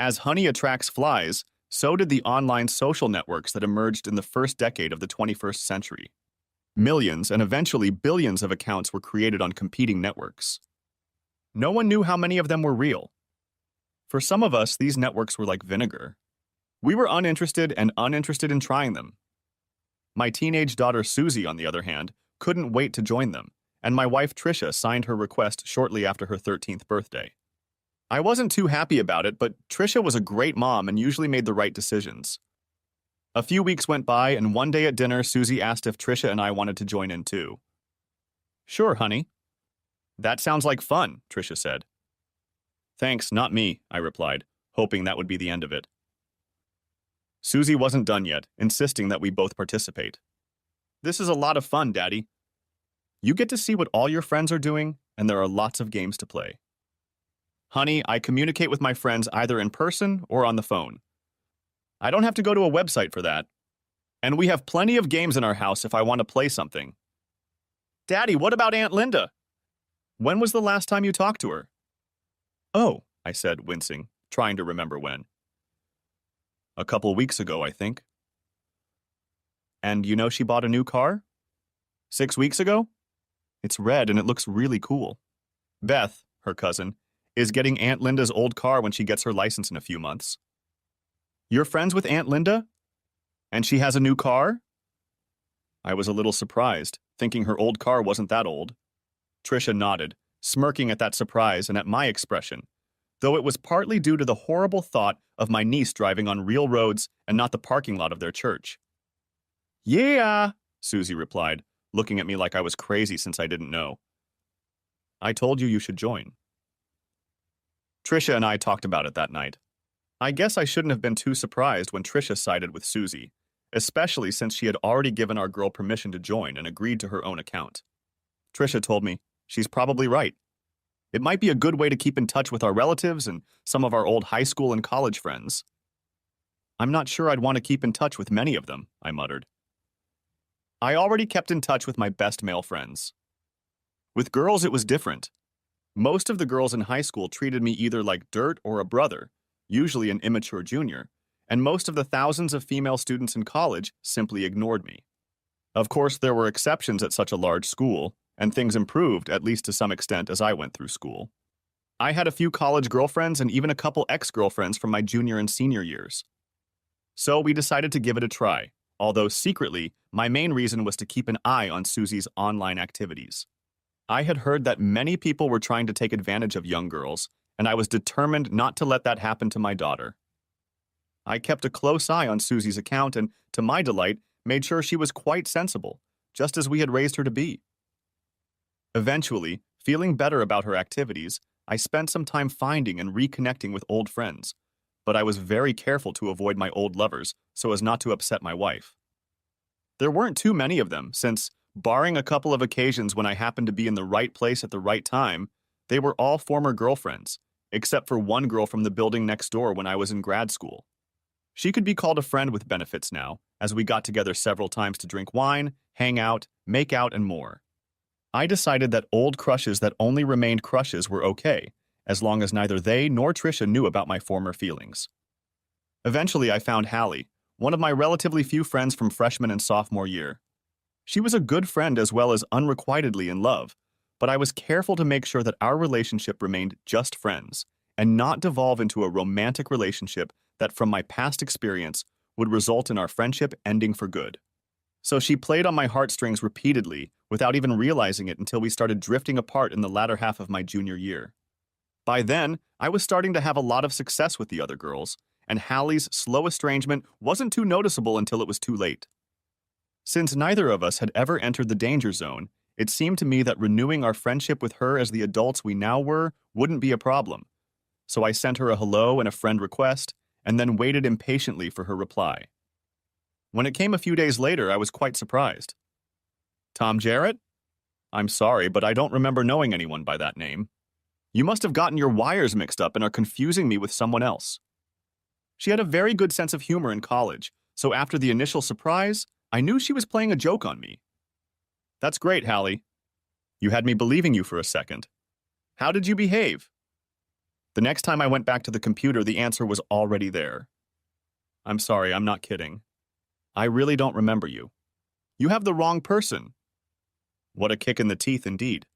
As honey attracts flies, so did the online social networks that emerged in the first decade of the 21st century. Millions and eventually billions of accounts were created on competing networks. No one knew how many of them were real. For some of us, these networks were like vinegar. We were uninterested in trying them. My teenage daughter Susie, on the other hand, couldn't wait to join them, and my wife Tricia signed her request shortly after her 13th birthday. I wasn't too happy about it, but Tricia was a great mom and usually made the right decisions. A few weeks went by, and one day at dinner, Susie asked if Tricia and I wanted to join in too. "Sure, honey." "That sounds like fun," Tricia said. "Thanks, not me," I replied, hoping that would be the end of it. Susie wasn't done yet, insisting that we both participate. "This is a lot of fun, Daddy. You get to see what all your friends are doing, and there are lots of games to play. Honey, I communicate with my friends either in person or on the phone. I don't have to go to a website for that. And we have plenty of games in our house if I want to play something." "Daddy, what about Aunt Linda? When was the last time you talked to her?" "Oh," I said, wincing, trying to remember when. "A couple weeks ago, I think." "And you know she bought a new car?" "6 weeks ago? It's red and it looks really cool." "Beth," her cousin, "is getting Aunt Linda's old car when she gets her license in a few months." "You're friends with Aunt Linda? And she has a new car?" I was a little surprised, thinking her old car wasn't that old. Tricia nodded, smirking at that surprise and at my expression, though it was partly due to the horrible thought of my niece driving on real roads and not the parking lot of their church. "Yeah," Susie replied, looking at me like I was crazy since I didn't know. "I told you should join." Tricia and I talked about it that night. I guess I shouldn't have been too surprised when Tricia sided with Susie, especially since she had already given our girl permission to join and agreed to her own account. Tricia told me, she's probably right. It might be a good way to keep in touch with our relatives and some of our old high school and college friends. "I'm not sure I'd want to keep in touch with many of them," I muttered. I already kept in touch with my best male friends. With girls, it was different. Most of the girls in high school treated me either like dirt or a brother, usually an immature junior, and most of the thousands of female students in college simply ignored me. Of course, there were exceptions at such a large school, and things improved, at least to some extent, as I went through school. I had a few college girlfriends and even a couple ex-girlfriends from my junior and senior years. So we decided to give it a try, although secretly, my main reason was to keep an eye on Susie's online activities. I had heard that many people were trying to take advantage of young girls, and I was determined not to let that happen to my daughter. I kept a close eye on Susie's account and, to my delight, made sure she was quite sensible, just as we had raised her to be. Eventually, feeling better about her activities, I spent some time finding and reconnecting with old friends, but I was very careful to avoid my old lovers so as not to upset my wife. There weren't too many of them, since, barring a couple of occasions when I happened to be in the right place at the right time, they were all former girlfriends, except for one girl from the building next door when I was in grad school. She could be called a friend with benefits now, as we got together several times to drink wine, hang out, make out, and more. I decided that old crushes that only remained crushes were okay, as long as neither they nor Tricia knew about my former feelings. Eventually, I found Hallie, one of my relatively few friends from freshman and sophomore year. She was a good friend as well as unrequitedly in love, but I was careful to make sure that our relationship remained just friends and not devolve into a romantic relationship that, from my past experience, would result in our friendship ending for good. So she played on my heartstrings repeatedly without even realizing it until we started drifting apart in the latter half of my junior year. By then, I was starting to have a lot of success with the other girls, and Hallie's slow estrangement wasn't too noticeable until it was too late. Since neither of us had ever entered the danger zone, it seemed to me that renewing our friendship with her as the adults we now were wouldn't be a problem. So I sent her a hello and a friend request, and then waited impatiently for her reply. When it came a few days later, I was quite surprised. "Tom Jarrett? I'm sorry, but I don't remember knowing anyone by that name. You must have gotten your wires mixed up and are confusing me with someone else." She had a very good sense of humor in college, so after the initial surprise, I knew she was playing a joke on me. "That's great, Hallie. You had me believing you for a second. How did you behave?" The next time I went back to the computer, the answer was already there. I'm sorry, I'm not kidding. I really don't remember you. You have the wrong person. What a kick in the teeth, indeed.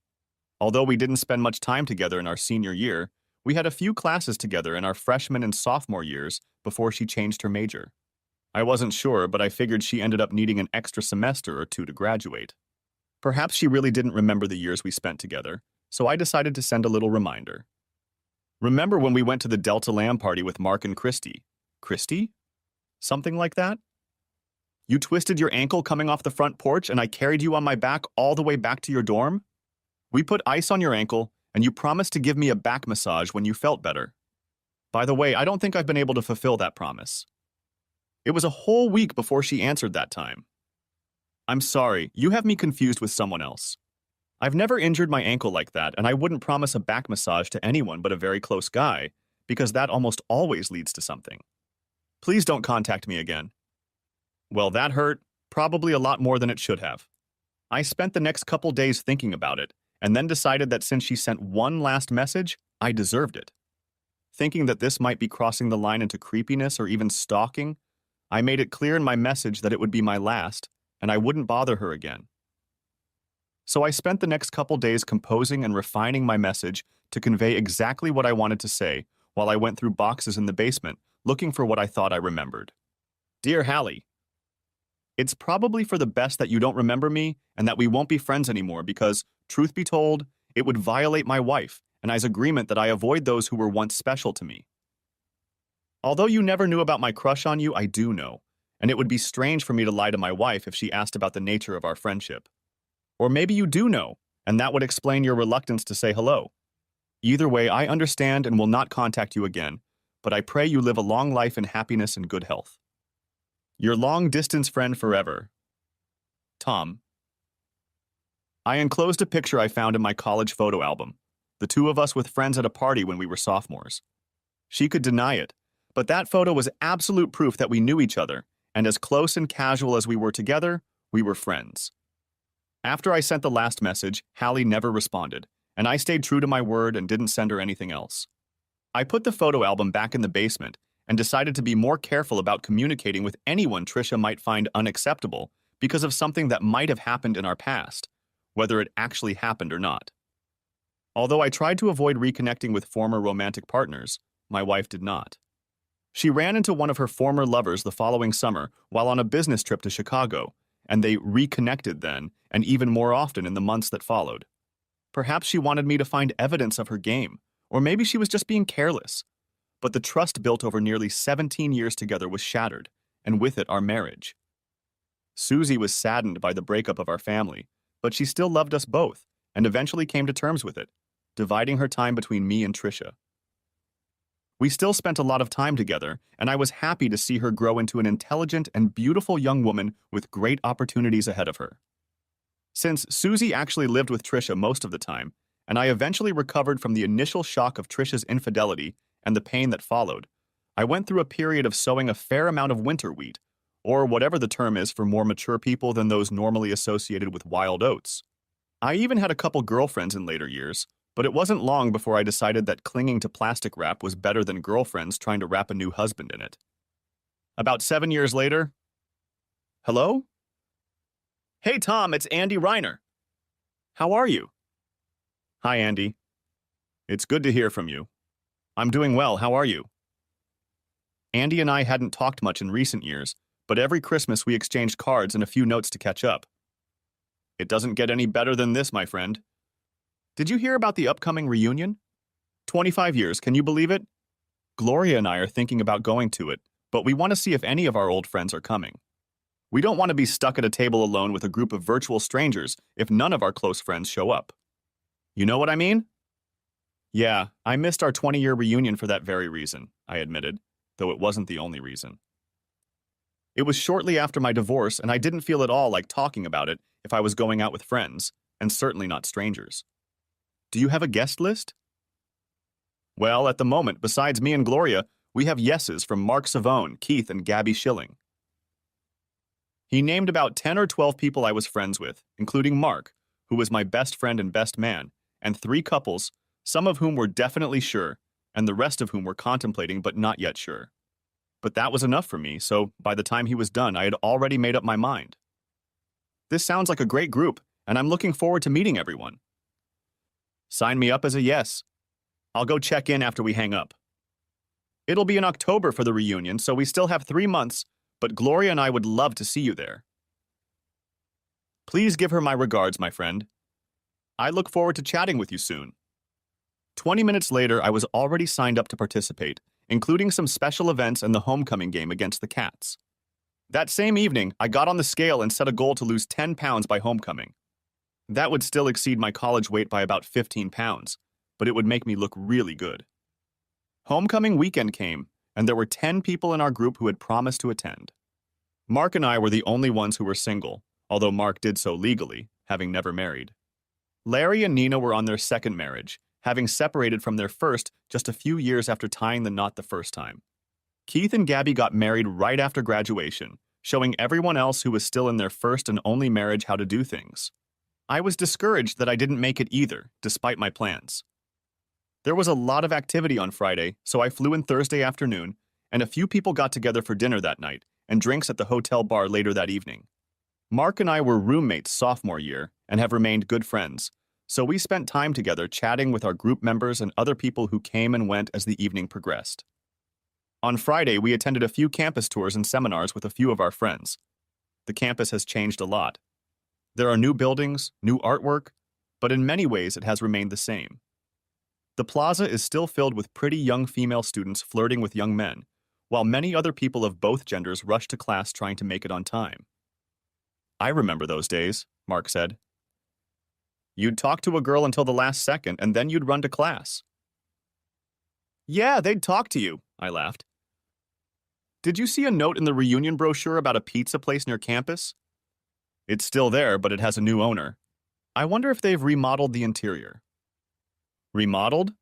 Although we didn't spend much time together in our senior year, we had a few classes together in our freshman and sophomore years before she changed her major. I wasn't sure, but I figured she ended up needing an extra semester or two to graduate. Perhaps she really didn't remember the years we spent together, so I decided to send a little reminder. Remember when we went to the Delta Lamb party with Mark and Christy? Christy? Something like that? You twisted your ankle coming off the front porch and I carried you on my back all the way back to your dorm? We put ice on your ankle and you promised to give me a back massage when you felt better. By the way, I don't think I've been able to fulfill that promise. It was a whole week before she answered that time. I'm sorry, you have me confused with someone else. I've never injured my ankle like that, and I wouldn't promise a back massage to anyone but a very close guy, because that almost always leads to something. Please don't contact me again. Well, that hurt, probably a lot more than it should have. I spent the next couple days thinking about it, and then decided that since she sent one last message, I deserved it. Thinking that this might be crossing the line into creepiness or even stalking, I made it clear in my message that it would be my last, and I wouldn't bother her again. So I spent the next couple days composing and refining my message to convey exactly what I wanted to say while I went through boxes in the basement looking for what I thought I remembered. Dear Hallie, it's probably for the best that you don't remember me and that we won't be friends anymore because, truth be told, it would violate my wife and I's agreement that I avoid those who were once special to me. Although you never knew about my crush on you, I do know, and it would be strange for me to lie to my wife if she asked about the nature of our friendship. Or maybe you do know, and that would explain your reluctance to say hello. Either way, I understand and will not contact you again, but I pray you live a long life in happiness and good health. Your long-distance friend forever, Tom. I enclosed a picture I found in my college photo album, the two of us with friends at a party when we were sophomores. She could deny it, but that photo was absolute proof that we knew each other, and as close and casual as we were together, we were friends. After I sent the last message, Hallie never responded, and I stayed true to my word and didn't send her anything else. I put the photo album back in the basement and decided to be more careful about communicating with anyone Trisha might find unacceptable because of something that might have happened in our past, whether it actually happened or not. Although I tried to avoid reconnecting with former romantic partners, my wife did not. She ran into one of her former lovers the following summer while on a business trip to Chicago, and they reconnected then and even more often in the months that followed. Perhaps she wanted me to find evidence of her game, or maybe she was just being careless. But the trust built over nearly 17 years together was shattered, and with it our marriage. Susie was saddened by the breakup of our family, but she still loved us both, and eventually came to terms with it, dividing her time between me and Trisha. We still spent a lot of time together, and I was happy to see her grow into an intelligent and beautiful young woman with great opportunities ahead of her. Since Susie actually lived with Trisha most of the time, and I eventually recovered from the initial shock of Trisha's infidelity and the pain that followed, I went through a period of sowing a fair amount of winter wheat, or whatever the term is for more mature people than those normally associated with wild oats. I even had a couple girlfriends in later years, but it wasn't long before I decided that clinging to plastic wrap was better than girlfriends trying to wrap a new husband in it. About 7 years later, hello? Hey Tom, it's Andy Reiner. How are you? Hi Andy. It's good to hear from you. I'm doing well, how are you? Andy and I hadn't talked much in recent years, but every Christmas we exchanged cards and a few notes to catch up. It doesn't get any better than this, my friend. Did you hear about the upcoming reunion? 25 years, can you believe it? Gloria and I are thinking about going to it, but we want to see if any of our old friends are coming. We don't want to be stuck at a table alone with a group of virtual strangers if none of our close friends show up. You know what I mean? Yeah, I missed our 20-year reunion for that very reason, I admitted, though it wasn't the only reason. It was shortly after my divorce, and I didn't feel at all like talking about it if I was going out with friends, and certainly not strangers. Do you have a guest list? Well, at the moment, besides me and Gloria, we have yeses from Mark Savone, Keith, and Gabby Schilling. He named about 10 or 12 people I was friends with, including Mark, who was my best friend and best man, and 3 couples, some of whom were definitely sure, and the rest of whom were contemplating but not yet sure. But that was enough for me, so by the time he was done, I had already made up my mind. This sounds like a great group, and I'm looking forward to meeting everyone. Sign me up as a yes. I'll go check in after we hang up. It'll be in October for the reunion, so we still have 3 months, but Gloria and I would love to see you there. Please give her my regards, my friend. I look forward to chatting with you soon. 20 minutes later, I was already signed up to participate, including some special events and the homecoming game against the Cats. That same evening, I got on the scale and set a goal to lose 10 pounds by homecoming. That would still exceed my college weight by about 15 pounds, but it would make me look really good. Homecoming weekend came, and there were 10 people in our group who had promised to attend. Mark and I were the only ones who were single, although Mark did so legally, having never married. Larry and Nina were on their second marriage, having separated from their first just a few years after tying the knot the first time. Keith and Gabby got married right after graduation, showing everyone else who was still in their first and only marriage how to do things. I was discouraged that I didn't make it either, despite my plans. There was a lot of activity on Friday, so I flew in Thursday afternoon, and a few people got together for dinner that night and drinks at the hotel bar later that evening. Mark and I were roommates sophomore year and have remained good friends, so we spent time together chatting with our group members and other people who came and went as the evening progressed. On Friday, we attended a few campus tours and seminars with a few of our friends. The campus has changed a lot. There are new buildings, new artwork, but in many ways it has remained the same. The plaza is still filled with pretty young female students flirting with young men, while many other people of both genders rush to class trying to make it on time. I remember those days, Mark said. You'd talk to a girl until the last second, and then you'd run to class. Yeah, they'd talk to you, I laughed. Did you see a note in the reunion brochure about a pizza place near campus? It's still there, but it has a new owner. I wonder if they've remodeled the interior. Remodeled?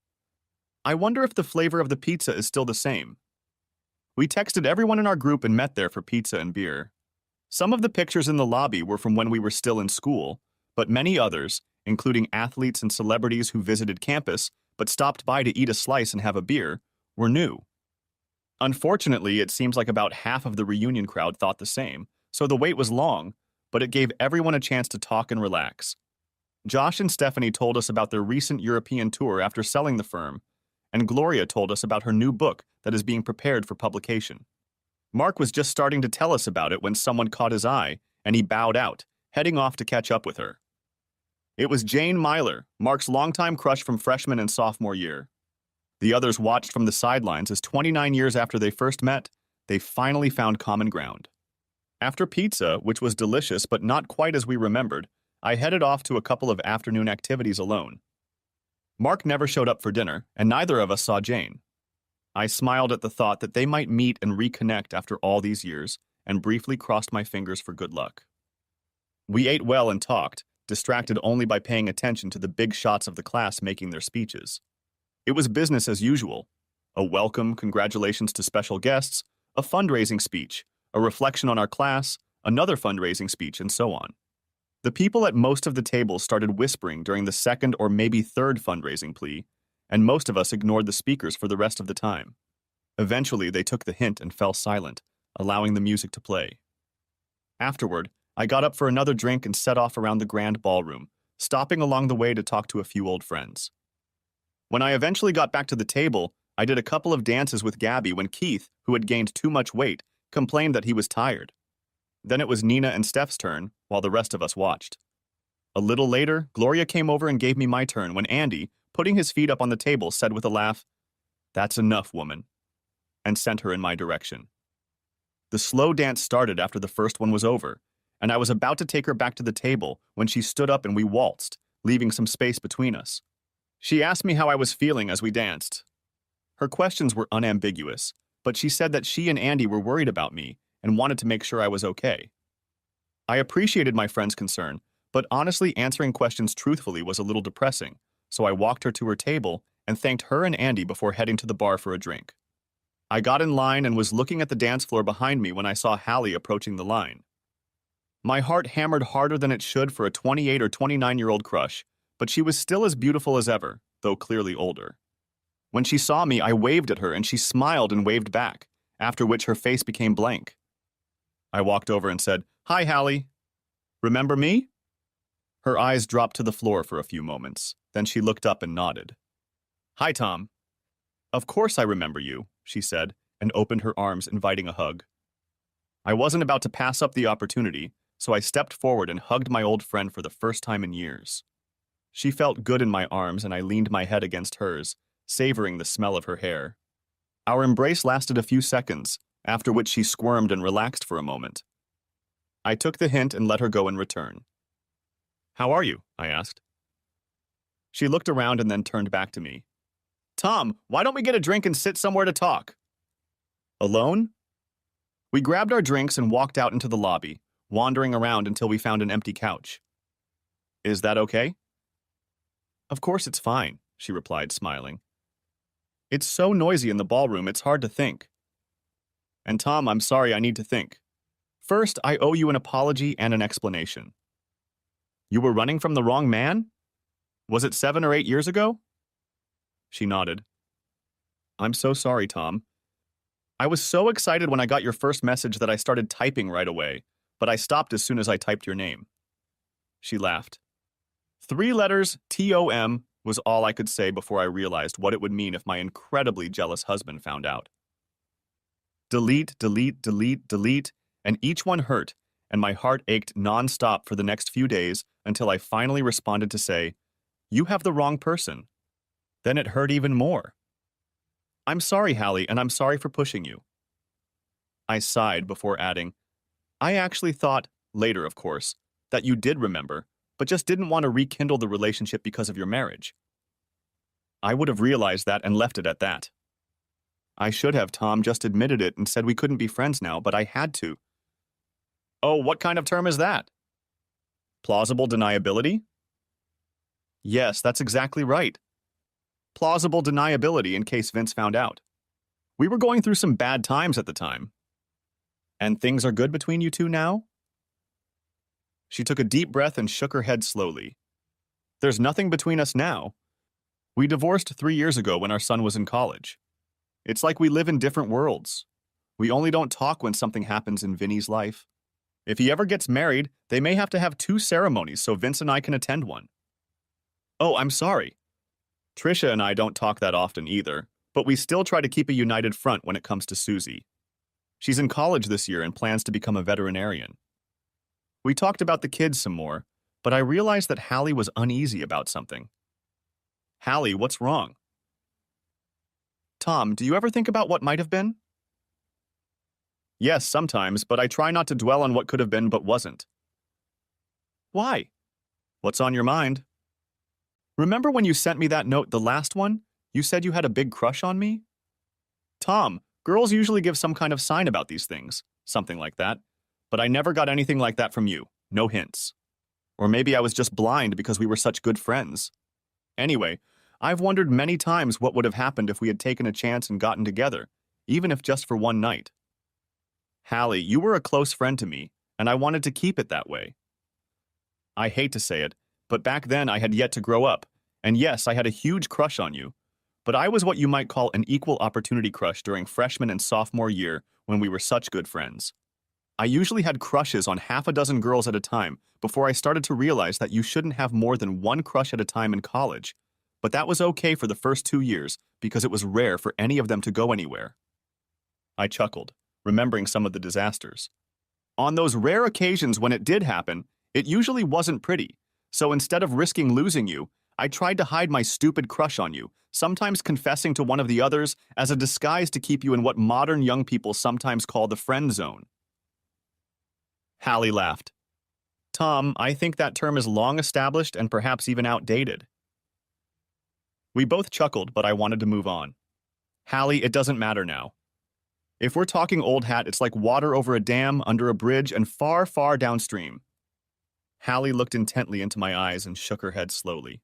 I wonder if the flavor of the pizza is still the same. We texted everyone in our group and met there for pizza and beer. Some of the pictures in the lobby were from when we were still in school, but many others, including athletes and celebrities who visited campus but stopped by to eat a slice and have a beer, were new. Unfortunately, it seems like about half of the reunion crowd thought the same, so the wait was long, but it gave everyone a chance to talk and relax. Josh and Stephanie told us about their recent European tour after selling the firm, and Gloria told us about her new book that is being prepared for publication. Mark was just starting to tell us about it when someone caught his eye, and he bowed out, heading off to catch up with her. It was Jane Myler, Mark's longtime crush from freshman and sophomore year. The others watched from the sidelines as 29 years after they first met, they finally found common ground. After pizza, which was delicious but not quite as we remembered, I headed off to a couple of afternoon activities alone. Mark never showed up for dinner, and neither of us saw Jane. I smiled at the thought that they might meet and reconnect after all these years, and briefly crossed my fingers for good luck. We ate well and talked, distracted only by paying attention to the big shots of the class making their speeches. It was business as usual. A welcome, congratulations to special guests, a fundraising speech, a reflection on our class, another fundraising speech, and so on. The people at most of the tables started whispering during the second or maybe third fundraising plea, and most of us ignored the speakers for the rest of the time. Eventually, they took the hint and fell silent, allowing the music to play. Afterward, I got up for another drink and set off around the grand ballroom, stopping along the way to talk to a few old friends. When I eventually got back to the table, I did a couple of dances with Gabby when Keith, who had gained too much weight, complained that he was tired. Then it was Nina and Steph's turn, while the rest of us watched. A little later, Gloria came over and gave me my turn when Andy, putting his feet up on the table, said with a laugh, "That's enough, woman," and sent her in my direction. The slow dance started after the first one was over, and I was about to take her back to the table when she stood up and we waltzed, leaving some space between us. She asked me how I was feeling as we danced. Her questions were unambiguous, but she said that she and Andy were worried about me and wanted to make sure I was okay. I appreciated my friend's concern, but honestly answering questions truthfully was a little depressing, so I walked her to her table and thanked her and Andy before heading to the bar for a drink. I got in line and was looking at the dance floor behind me when I saw Hallie approaching the line. My heart hammered harder than it should for a 28 or 29-year-old crush, but she was still as beautiful as ever, though clearly older. When she saw me, I waved at her and she smiled and waved back, after which her face became blank. I walked over and said, "Hi, Hallie. Remember me?" Her eyes dropped to the floor for a few moments. Then she looked up and nodded. "Hi, Tom." "Of course I remember you," she said, and opened her arms, inviting a hug. I wasn't about to pass up the opportunity, so I stepped forward and hugged my old friend for the first time in years. She felt good in my arms, and I leaned my head against hers, savoring the smell of her hair. Our embrace lasted a few seconds, after which she squirmed and relaxed for a moment. I took the hint and let her go in return. "How are you?" I asked. She looked around and then turned back to me. "Tom, why don't we get a drink and sit somewhere to talk?" "Alone?" We grabbed our drinks and walked out into the lobby, wandering around until we found an empty couch. "Is that okay?" "Of course it's fine," she replied, smiling. "It's so noisy in the ballroom, it's hard to think." "And Tom, I'm sorry, I need to think. First, I owe you an apology and an explanation." "You were running from the wrong man? Was it 7 or 8 years ago?" She nodded. "I'm so sorry, Tom. I was so excited when I got your first message that I started typing right away, but I stopped as soon as I typed your name." She laughed. 3 letters, TOM, was all I could say before I realized what it would mean if my incredibly jealous husband found out. Delete, delete, delete, delete, and each one hurt, and my heart ached non-stop for the next few days until I finally responded to say, "You have the wrong person." Then it hurt even more. "I'm sorry, Hallie, and I'm sorry for pushing you." I sighed before adding, "I actually thought, later of course, that you did remember, but just didn't want to rekindle the relationship because of your marriage." I would have realized that and left it at that. I should have, Tom, just admitted it and said we couldn't be friends now, but I had to. "Oh, what kind of term is that?" "Plausible deniability?" "Yes, that's exactly right. Plausible deniability in case Vince found out. We were going through some bad times at the time." "And things are good between you two now?" She took a deep breath and shook her head slowly. "There's nothing between us now. We divorced 3 years ago when our son was in college. It's like we live in different worlds. We only don't talk when something happens in Vinny's life. If he ever gets married, they may have to have 2 ceremonies so Vince and I can attend one." "Oh, I'm sorry. Trisha and I don't talk that often either, but we still try to keep a united front when it comes to Susie. She's in college this year and plans to become a veterinarian." We talked about the kids some more, but I realized that Hallie was uneasy about something. "Hallie, what's wrong?" "Tom, do you ever think about what might have been?" "Yes, sometimes, but I try not to dwell on what could have been but wasn't." "Why?" "What's on your mind?" "Remember when you sent me that note, the last one? You said you had a big crush on me?" "Tom, girls usually give some kind of sign about these things, something like that. But I never got anything like that from you, no hints. Or maybe I was just blind because we were such good friends. Anyway, I've wondered many times what would have happened if we had taken a chance and gotten together, even if just for one night. Hallie, you were a close friend to me, and I wanted to keep it that way. I hate to say it, but back then I had yet to grow up, and yes, I had a huge crush on you. But I was what you might call an equal opportunity crush during freshman and sophomore year when we were such good friends. I usually had crushes on half a dozen girls at a time before I started to realize that you shouldn't have more than one crush at a time in college. But that was okay for the first 2 years because it was rare for any of them to go anywhere. I chuckled, remembering some of the disasters. On those rare occasions when it did happen, it usually wasn't pretty. So instead of risking losing you, I tried to hide my stupid crush on you, sometimes confessing to one of the others as a disguise to keep you in what modern young people sometimes call the friend zone. Hallie laughed. Tom, I think that term is long established and perhaps even outdated. We both chuckled, but I wanted to move on. Hallie, it doesn't matter now. If we're talking old hat, it's like water over a dam, under a bridge, and far, far downstream. Hallie looked intently into my eyes and shook her head slowly.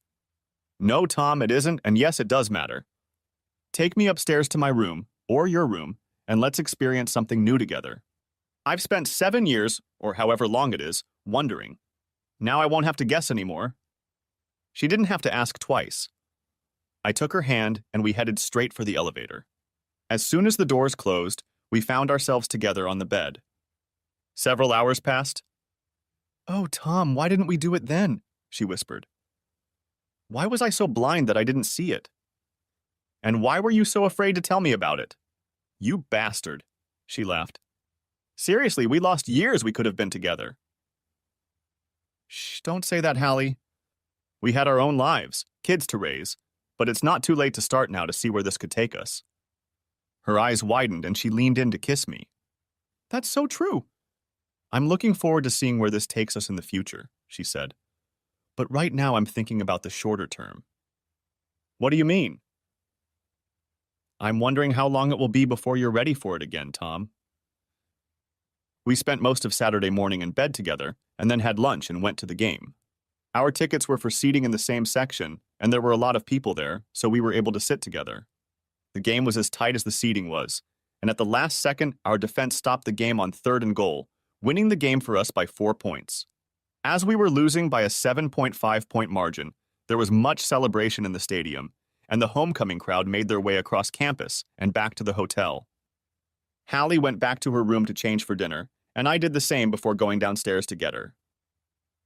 No, Tom, it isn't, and yes, it does matter. Take me upstairs to my room, or your room, and let's experience something new together. I've spent 7 years, or however long it is, wondering. Now I won't have to guess anymore. She didn't have to ask twice. I took her hand and we headed straight for the elevator. As soon as the doors closed, we found ourselves together on the bed. Several hours passed. "Oh, Tom, why didn't we do it then?" she whispered. "Why was I so blind that I didn't see it? And why were you so afraid to tell me about it?" "You bastard," she laughed. "Seriously, we lost years we could have been together." "Shh, don't say that, Hallie. We had our own lives, kids to raise, but it's not too late to start now to see where this could take us." Her eyes widened and she leaned in to kiss me. "That's so true." "I'm looking forward to seeing where this takes us in the future," she said. "But right now I'm thinking about the shorter term." "What do you mean?" "I'm wondering how long it will be before you're ready for it again, Tom." We spent most of Saturday morning in bed together and then had lunch and went to the game. Our tickets were for seating in the same section, and there were a lot of people there, so we were able to sit together. The game was as tight as the seating was, and at the last second, our defense stopped the game on 3rd and goal, winning the game for us by 4 points. As we were losing by a 7.5-point margin, there was much celebration in the stadium, and the homecoming crowd made their way across campus and back to the hotel. Hallie went back to her room to change for dinner, and I did the same before going downstairs to get her.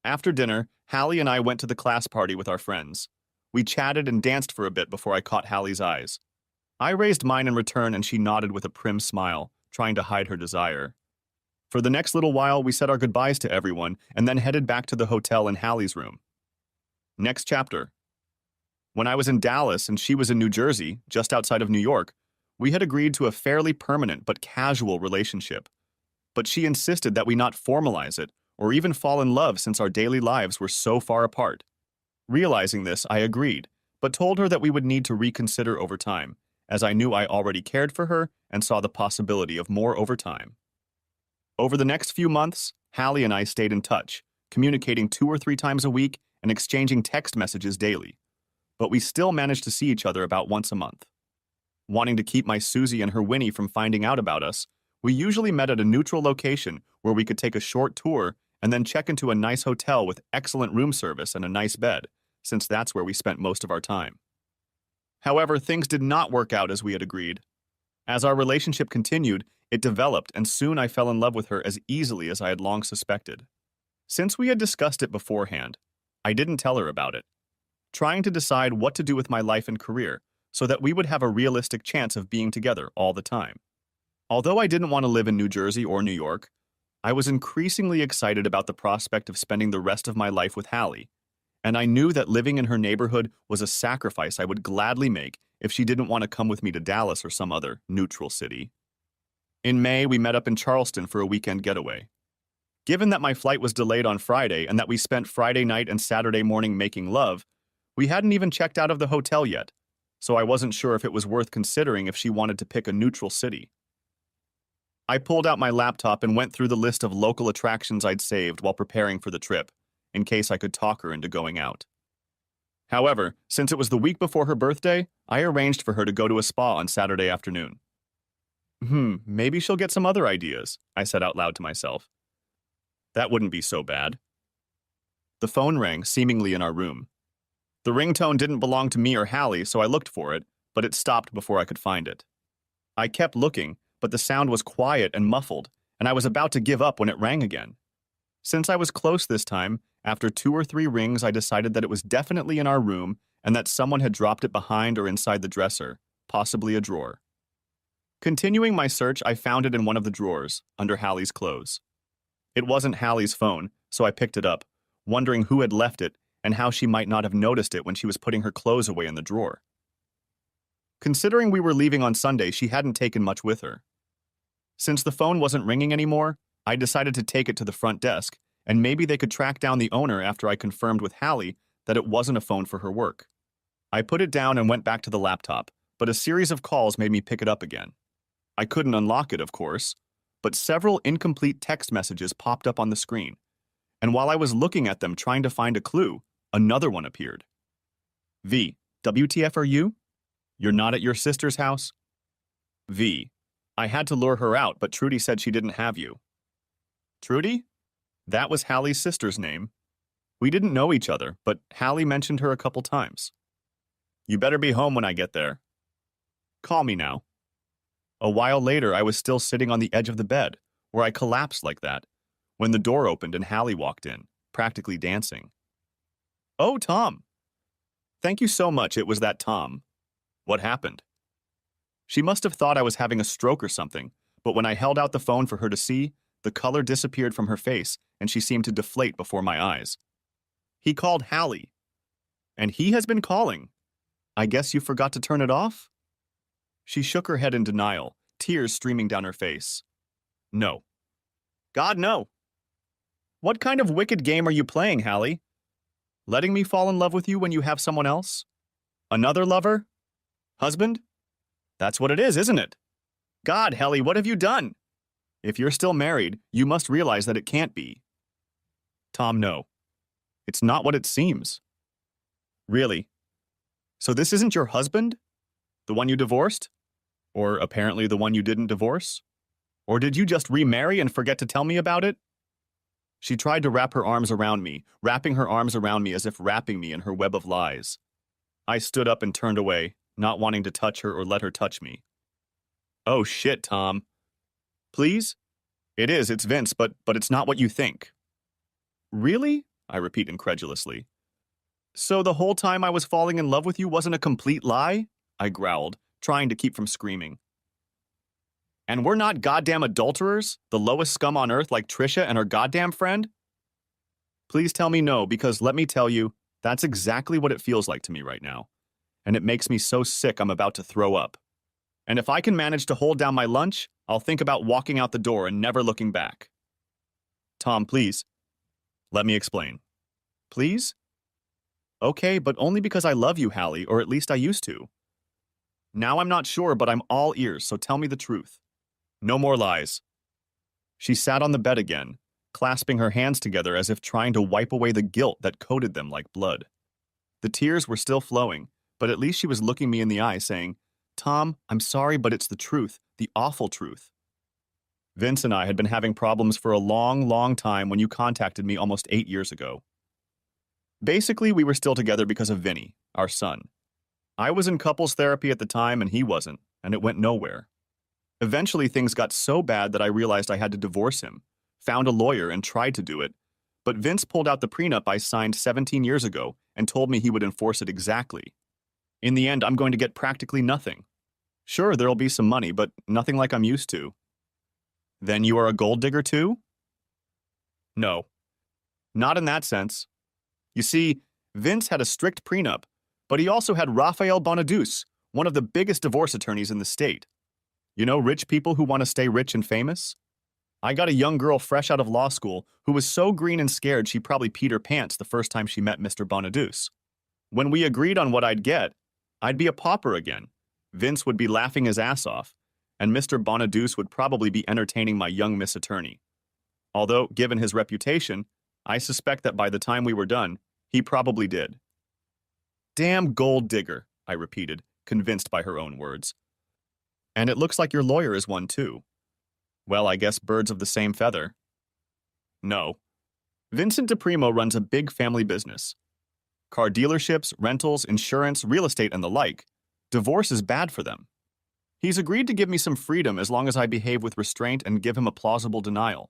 After dinner, Hallie and I went to the class party with our friends. We chatted and danced for a bit before I caught Hallie's eyes. I raised mine in return and she nodded with a prim smile, trying to hide her desire. For the next little while, we said our goodbyes to everyone and then headed back to the hotel in Hallie's room. Next chapter. When I was in Dallas and she was in New Jersey, just outside of New York, we had agreed to a fairly permanent but casual relationship. But she insisted that we not formalize it or even fall in love since our daily lives were so far apart. Realizing this, I agreed, but told her that we would need to reconsider over time, as I knew I already cared for her and saw the possibility of more over time. Over the next few months, Hallie and I stayed in touch, communicating 2 or 3 times a week and exchanging text messages daily. But we still managed to see each other about once a month. Wanting to keep my Susie and her Winnie from finding out about us, we usually met at a neutral location where we could take a short tour and then check into a nice hotel with excellent room service and a nice bed, since that's where we spent most of our time. However, things did not work out as we had agreed. As our relationship continued, it developed, and soon I fell in love with her as easily as I had long suspected. Since we had discussed it beforehand, I didn't tell her about it, trying to decide what to do with my life and career so that we would have a realistic chance of being together all the time. Although I didn't want to live in New Jersey or New York, I was increasingly excited about the prospect of spending the rest of my life with Hallie, and I knew that living in her neighborhood was a sacrifice I would gladly make if she didn't want to come with me to Dallas or some other neutral city. In May, we met up in Charleston for a weekend getaway. Given that my flight was delayed on Friday and that we spent Friday night and Saturday morning making love, we hadn't even checked out of the hotel yet, so I wasn't sure if it was worth considering if she wanted to pick a neutral city. I pulled out my laptop and went through the list of local attractions I'd saved while preparing for the trip, in case I could talk her into going out. However, since it was the week before her birthday, I arranged for her to go to a spa on Saturday afternoon. Maybe she'll get some other ideas, I said out loud to myself. That wouldn't be so bad. The phone rang, seemingly in our room. The ringtone didn't belong to me or Hallie, so I looked for it, but it stopped before I could find it. I kept looking, but the sound was quiet and muffled, and I was about to give up when it rang again. Since I was close this time, after 2 or 3 rings, I decided that it was definitely in our room and that someone had dropped it behind or inside the dresser, possibly a drawer. Continuing my search, I found it in one of the drawers, under Hallie's clothes. It wasn't Hallie's phone, so I picked it up, wondering who had left it and how she might not have noticed it when she was putting her clothes away in the drawer. Considering we were leaving on Sunday, she hadn't taken much with her. Since the phone wasn't ringing anymore, I decided to take it to the front desk, and maybe they could track down the owner after I confirmed with Hallie that it wasn't a phone for her work. I put it down and went back to the laptop, but a series of calls made me pick it up again. I couldn't unlock it, of course, but several incomplete text messages popped up on the screen, and while I was looking at them trying to find a clue, another one appeared. V, WTF are you? You're not at your sister's house? V, I had to lure her out, but Trudy said she didn't have you. Trudy? That was Hallie's sister's name. We didn't know each other, but Hallie mentioned her a couple times. You better be home when I get there. Call me now. A while later, I was still sitting on the edge of the bed, where I collapsed like that, when the door opened and Hallie walked in, practically dancing. Oh, Tom. Thank you so much, it was that Tom. What happened? She must have thought I was having a stroke or something, but when I held out the phone for her to see, the color disappeared from her face and she seemed to deflate before my eyes. He called Hallie. And he has been calling. I guess you forgot to turn it off? She shook her head in denial, tears streaming down her face. No. God, no. What kind of wicked game are you playing, Hallie? Letting me fall in love with you when you have someone else? Another lover? Husband? That's what it is, isn't it? God, Hallie, what have you done? If you're still married, you must realize that it can't be. Tom, no. It's not what it seems. Really? So this isn't your husband? The one you divorced? Or apparently the one you didn't divorce? Or did you just remarry and forget to tell me about it? She tried to wrap her arms around me, wrapping her arms around me as if wrapping me in her web of lies. I stood up and turned away, not wanting to touch her or let her touch me. Oh shit, Tom. Please? It's Vince, but it's not what you think. Really? I repeat incredulously. So the whole time I was falling in love with you wasn't a complete lie? I growled, trying to keep from screaming. And we're not goddamn adulterers, the lowest scum on earth like Trisha and her goddamn friend? Please tell me no, because let me tell you, that's exactly what it feels like to me right now. And it makes me so sick I'm about to throw up. And if I can manage to hold down my lunch, I'll think about walking out the door and never looking back. Tom, please. Let me explain. Please? Okay, but only because I love you, Hallie, or at least I used to. Now I'm not sure, but I'm all ears, so tell me the truth. No more lies. She sat on the bed again, clasping her hands together as if trying to wipe away the guilt that coated them like blood. The tears were still flowing, but at least she was looking me in the eye, saying, Tom, I'm sorry, but it's the truth, the awful truth. Vince and I had been having problems for a long, long time when you contacted me almost 8 years ago. Basically, we were still together because of Vinny, our son. I was in couples therapy at the time and he wasn't, and it went nowhere. Eventually, things got so bad that I realized I had to divorce him, found a lawyer and tried to do it, but Vince pulled out the prenup I signed 17 years ago and told me he would enforce it exactly. In the end, I'm going to get practically nothing. Sure, there'll be some money, but nothing like I'm used to. Then you are a gold digger too? No. Not in that sense. You see, Vince had a strict prenup, but he also had Rafael Bonadus, one of the biggest divorce attorneys in the state. You know, rich people who want to stay rich and famous? I got a young girl fresh out of law school who was so green and scared she probably peed her pants the first time she met Mr. Bonadus. When we agreed on what I'd get, I'd be a pauper again. Vince would be laughing his ass off, and Mr. Bonadus would probably be entertaining my young Miss Attorney. Although, given his reputation, I suspect that by the time we were done, he probably did. Damn gold digger, I repeated, convinced by her own words. And it looks like your lawyer is one too. Well, I guess birds of the same feather. No. Vincent DePrimo runs a big family business. Car dealerships, rentals, insurance, real estate, and the like. Divorce is bad for them. He's agreed to give me some freedom as long as I behave with restraint and give him a plausible denial.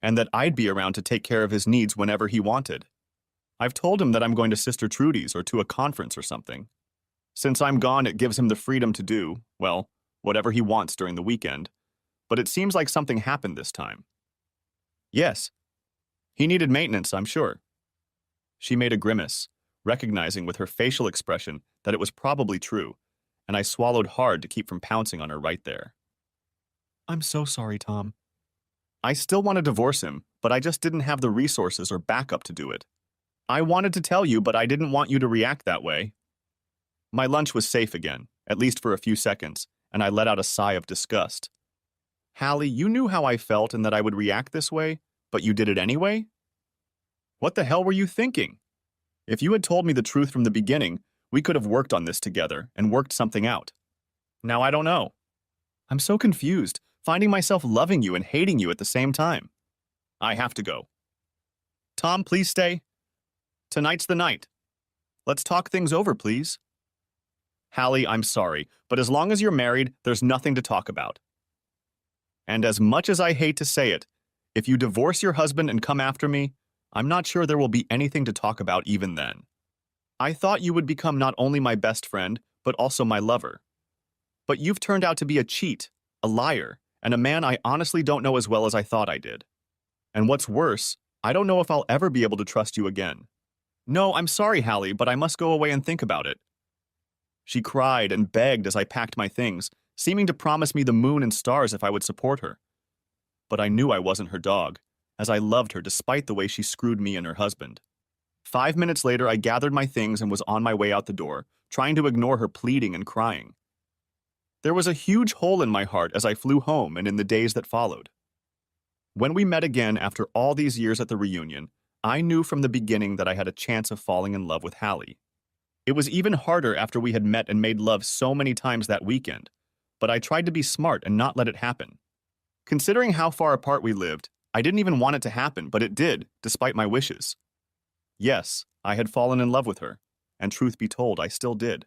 And that I'd be around to take care of his needs whenever he wanted. I've told him that I'm going to Sister Trudy's or to a conference or something. Since I'm gone, it gives him the freedom to do, well, whatever he wants during the weekend. But it seems like something happened this time. Yes. He needed maintenance, I'm sure. She made a grimace, recognizing with her facial expression that it was probably true, and I swallowed hard to keep from pouncing on her right there. I'm so sorry, Tom. I still want to divorce him, but I just didn't have the resources or backup to do it. I wanted to tell you, but I didn't want you to react that way. My lunch was safe again, at least for a few seconds, and I let out a sigh of disgust. Hallie, you knew how I felt and that I would react this way, but you did it anyway? What the hell were you thinking? If you had told me the truth from the beginning, we could have worked on this together and worked something out. Now I don't know. I'm so confused, finding myself loving you and hating you at the same time. I have to go. Tom, please stay. Tonight's the night. Let's talk things over, please. Hallie, I'm sorry, but as long as you're married, there's nothing to talk about. And as much as I hate to say it, if you divorce your husband and come after me, I'm not sure there will be anything to talk about even then. I thought you would become not only my best friend, but also my lover. But you've turned out to be a cheat, a liar, and a man I honestly don't know as well as I thought I did. And what's worse, I don't know if I'll ever be able to trust you again. No, I'm sorry, Hallie, but I must go away and think about it. She cried and begged as I packed my things, seeming to promise me the moon and stars if I would support her. But I knew I wasn't her dog, as I loved her despite the way she screwed me and her husband. 5 minutes later, I gathered my things and was on my way out the door, trying to ignore her pleading and crying. There was a huge hole in my heart as I flew home and in the days that followed. When we met again after all these years at the reunion, I knew from the beginning that I had a chance of falling in love with Hallie. It was even harder after we had met and made love so many times that weekend, but I tried to be smart and not let it happen. Considering how far apart we lived, I didn't even want it to happen, but it did, despite my wishes. Yes, I had fallen in love with her, and truth be told, I still did.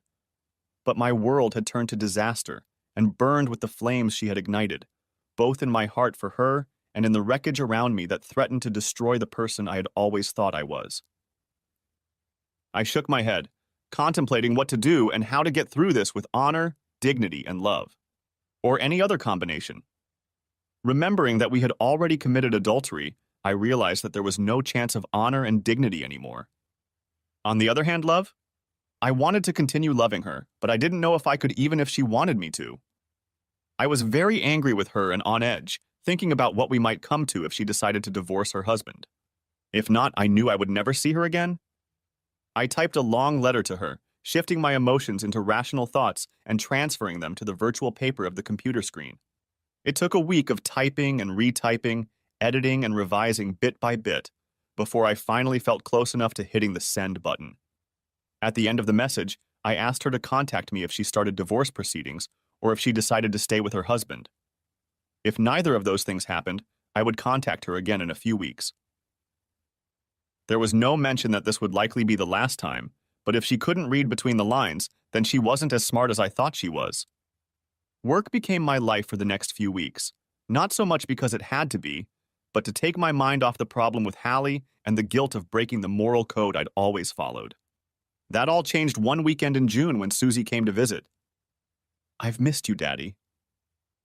But my world had turned to disaster and burned with the flames she had ignited, both in my heart for her and in the wreckage around me that threatened to destroy the person I had always thought I was. I shook my head, contemplating what to do and how to get through this with honor, dignity, and love. Or any other combination. Remembering that we had already committed adultery, I realized that there was no chance of honor and dignity anymore. On the other hand, love? I wanted to continue loving her, but I didn't know if I could even if she wanted me to. I was very angry with her and on edge, thinking about what we might come to if she decided to divorce her husband. If not, I knew I would never see her again. I typed a long letter to her, shifting my emotions into rational thoughts and transferring them to the virtual paper of the computer screen. It took a week of typing and retyping, editing and revising bit by bit, before I finally felt close enough to hitting the send button. At the end of the message, I asked her to contact me if she started divorce proceedings or if she decided to stay with her husband. If neither of those things happened, I would contact her again in a few weeks. There was no mention that this would likely be the last time, but if she couldn't read between the lines, then she wasn't as smart as I thought she was. Work became my life for the next few weeks, not so much because it had to be, but to take my mind off the problem with Hallie and the guilt of breaking the moral code I'd always followed. That all changed one weekend in June when Susie came to visit. "I've missed you, Daddy.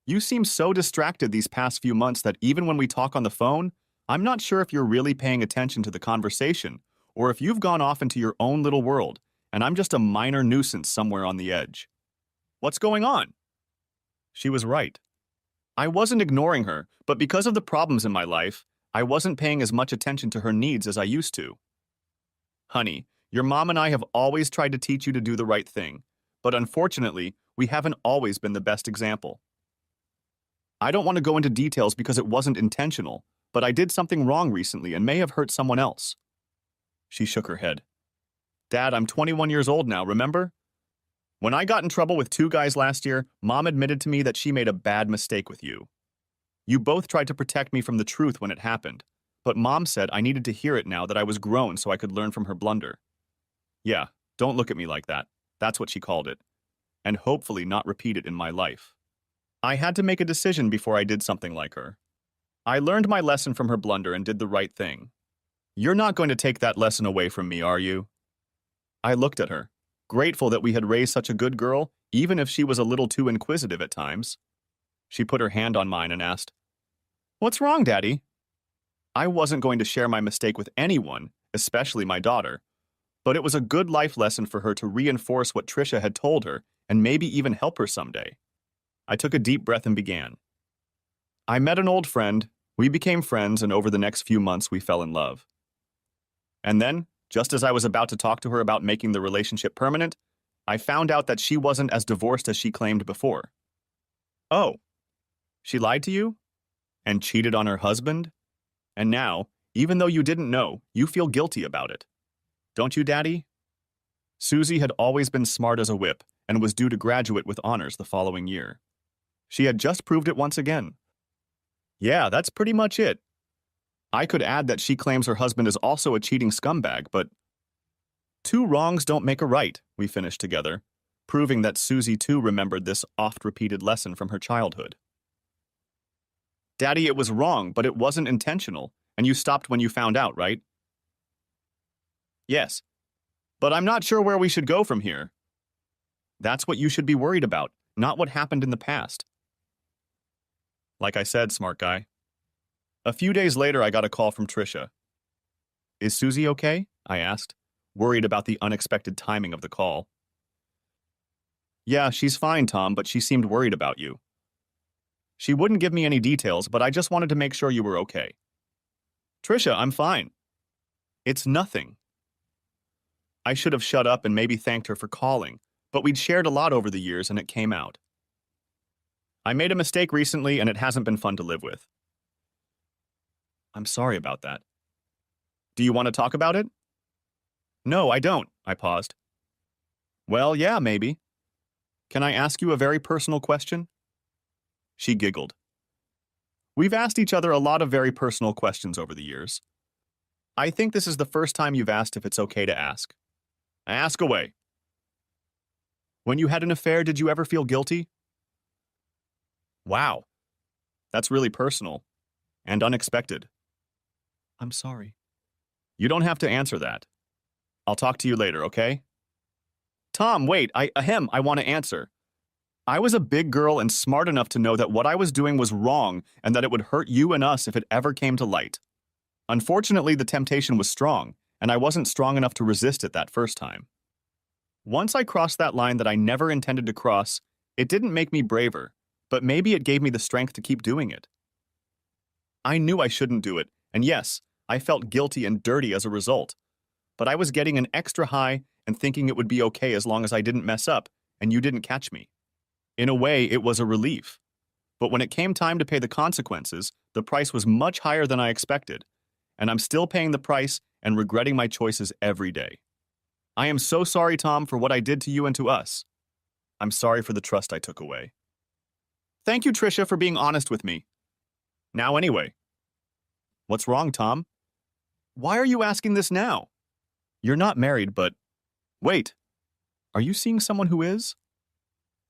You seem so distracted these past few months that even when we talk on the phone, I'm not sure if you're really paying attention to the conversation or if you've gone off into your own little world and I'm just a minor nuisance somewhere on the edge. What's going on?" She was right. I wasn't ignoring her, but because of the problems in my life, I wasn't paying as much attention to her needs as I used to. "Honey, your mom and I have always tried to teach you to do the right thing, but unfortunately, we haven't always been the best example. I don't want to go into details because it wasn't intentional, but I did something wrong recently and may have hurt someone else." She shook her head. "Dad, I'm 21 years old now, remember? When I got in trouble with 2 guys last year, Mom admitted to me that she made a bad mistake with you. You both tried to protect me from the truth when it happened, but Mom said I needed to hear it now that I was grown so I could learn from her blunder. Yeah, don't look at me like that. That's what she called it. And hopefully not repeat it in my life. I had to make a decision before I did something like her. I learned my lesson from her blunder and did the right thing. You're not going to take that lesson away from me, are you?" I looked at her, grateful that we had raised such a good girl, even if she was a little too inquisitive at times. She put her hand on mine and asked, "What's wrong, Daddy?" I wasn't going to share my mistake with anyone, especially my daughter, but it was a good life lesson for her to reinforce what Trisha had told her and maybe even help her someday. I took a deep breath and began. "I met an old friend, we became friends, and over the next few months we fell in love. And then, just as I was about to talk to her about making the relationship permanent, I found out that she wasn't as divorced as she claimed before." "Oh, she lied to you? And cheated on her husband? And now, even though you didn't know, you feel guilty about it. Don't you, Daddy?" Susie had always been smart as a whip and was due to graduate with honors the following year. She had just proved it once again. Yeah, that's pretty much it. I could add that she claims her husband is also a cheating scumbag, but 2 wrongs don't make a right, we finished together, proving that Susie too remembered this oft-repeated lesson from her childhood. Daddy, it was wrong, but it wasn't intentional, and you stopped when you found out, right? Yes, but I'm not sure where we should go from here. That's what you should be worried about, not what happened in the past. Like I said, smart guy. A few days later, I got a call from Trisha. Is Susie okay? I asked, worried about the unexpected timing of the call. Yeah, she's fine, Tom, but she seemed worried about you. She wouldn't give me any details, but I just wanted to make sure you were okay. Trisha, I'm fine. It's nothing. I should have shut up and maybe thanked her for calling, but we'd shared a lot over the years and it came out. I made a mistake recently and it hasn't been fun to live with. I'm sorry about that. Do you want to talk about it? No, I don't, I paused. Well, yeah, maybe. Can I ask you a very personal question? She giggled. We've asked each other a lot of very personal questions over the years. I think this is the first time you've asked if it's okay to ask. Ask away. When you had an affair, did you ever feel guilty? Wow. That's really personal and unexpected. I'm sorry. You don't have to answer that. I'll talk to you later, okay? Tom, wait, I want to answer. I was a big girl and smart enough to know that what I was doing was wrong and that it would hurt you and us if it ever came to light. Unfortunately, the temptation was strong, and I wasn't strong enough to resist it that first time. Once I crossed that line that I never intended to cross, it didn't make me braver, but maybe it gave me the strength to keep doing it. I knew I shouldn't do it, and yes, I felt guilty and dirty as a result. But I was getting an extra high and thinking it would be okay as long as I didn't mess up and you didn't catch me. In a way, it was a relief. But when it came time to pay the consequences, the price was much higher than I expected, and I'm still paying the price and regretting my choices every day. I am so sorry, Tom, for what I did to you and to us. I'm sorry for the trust I took away. Thank you, Trisha, for being honest with me. Now anyway. What's wrong, Tom? Why are you asking this now? You're not married, but... Wait, are you seeing someone who is?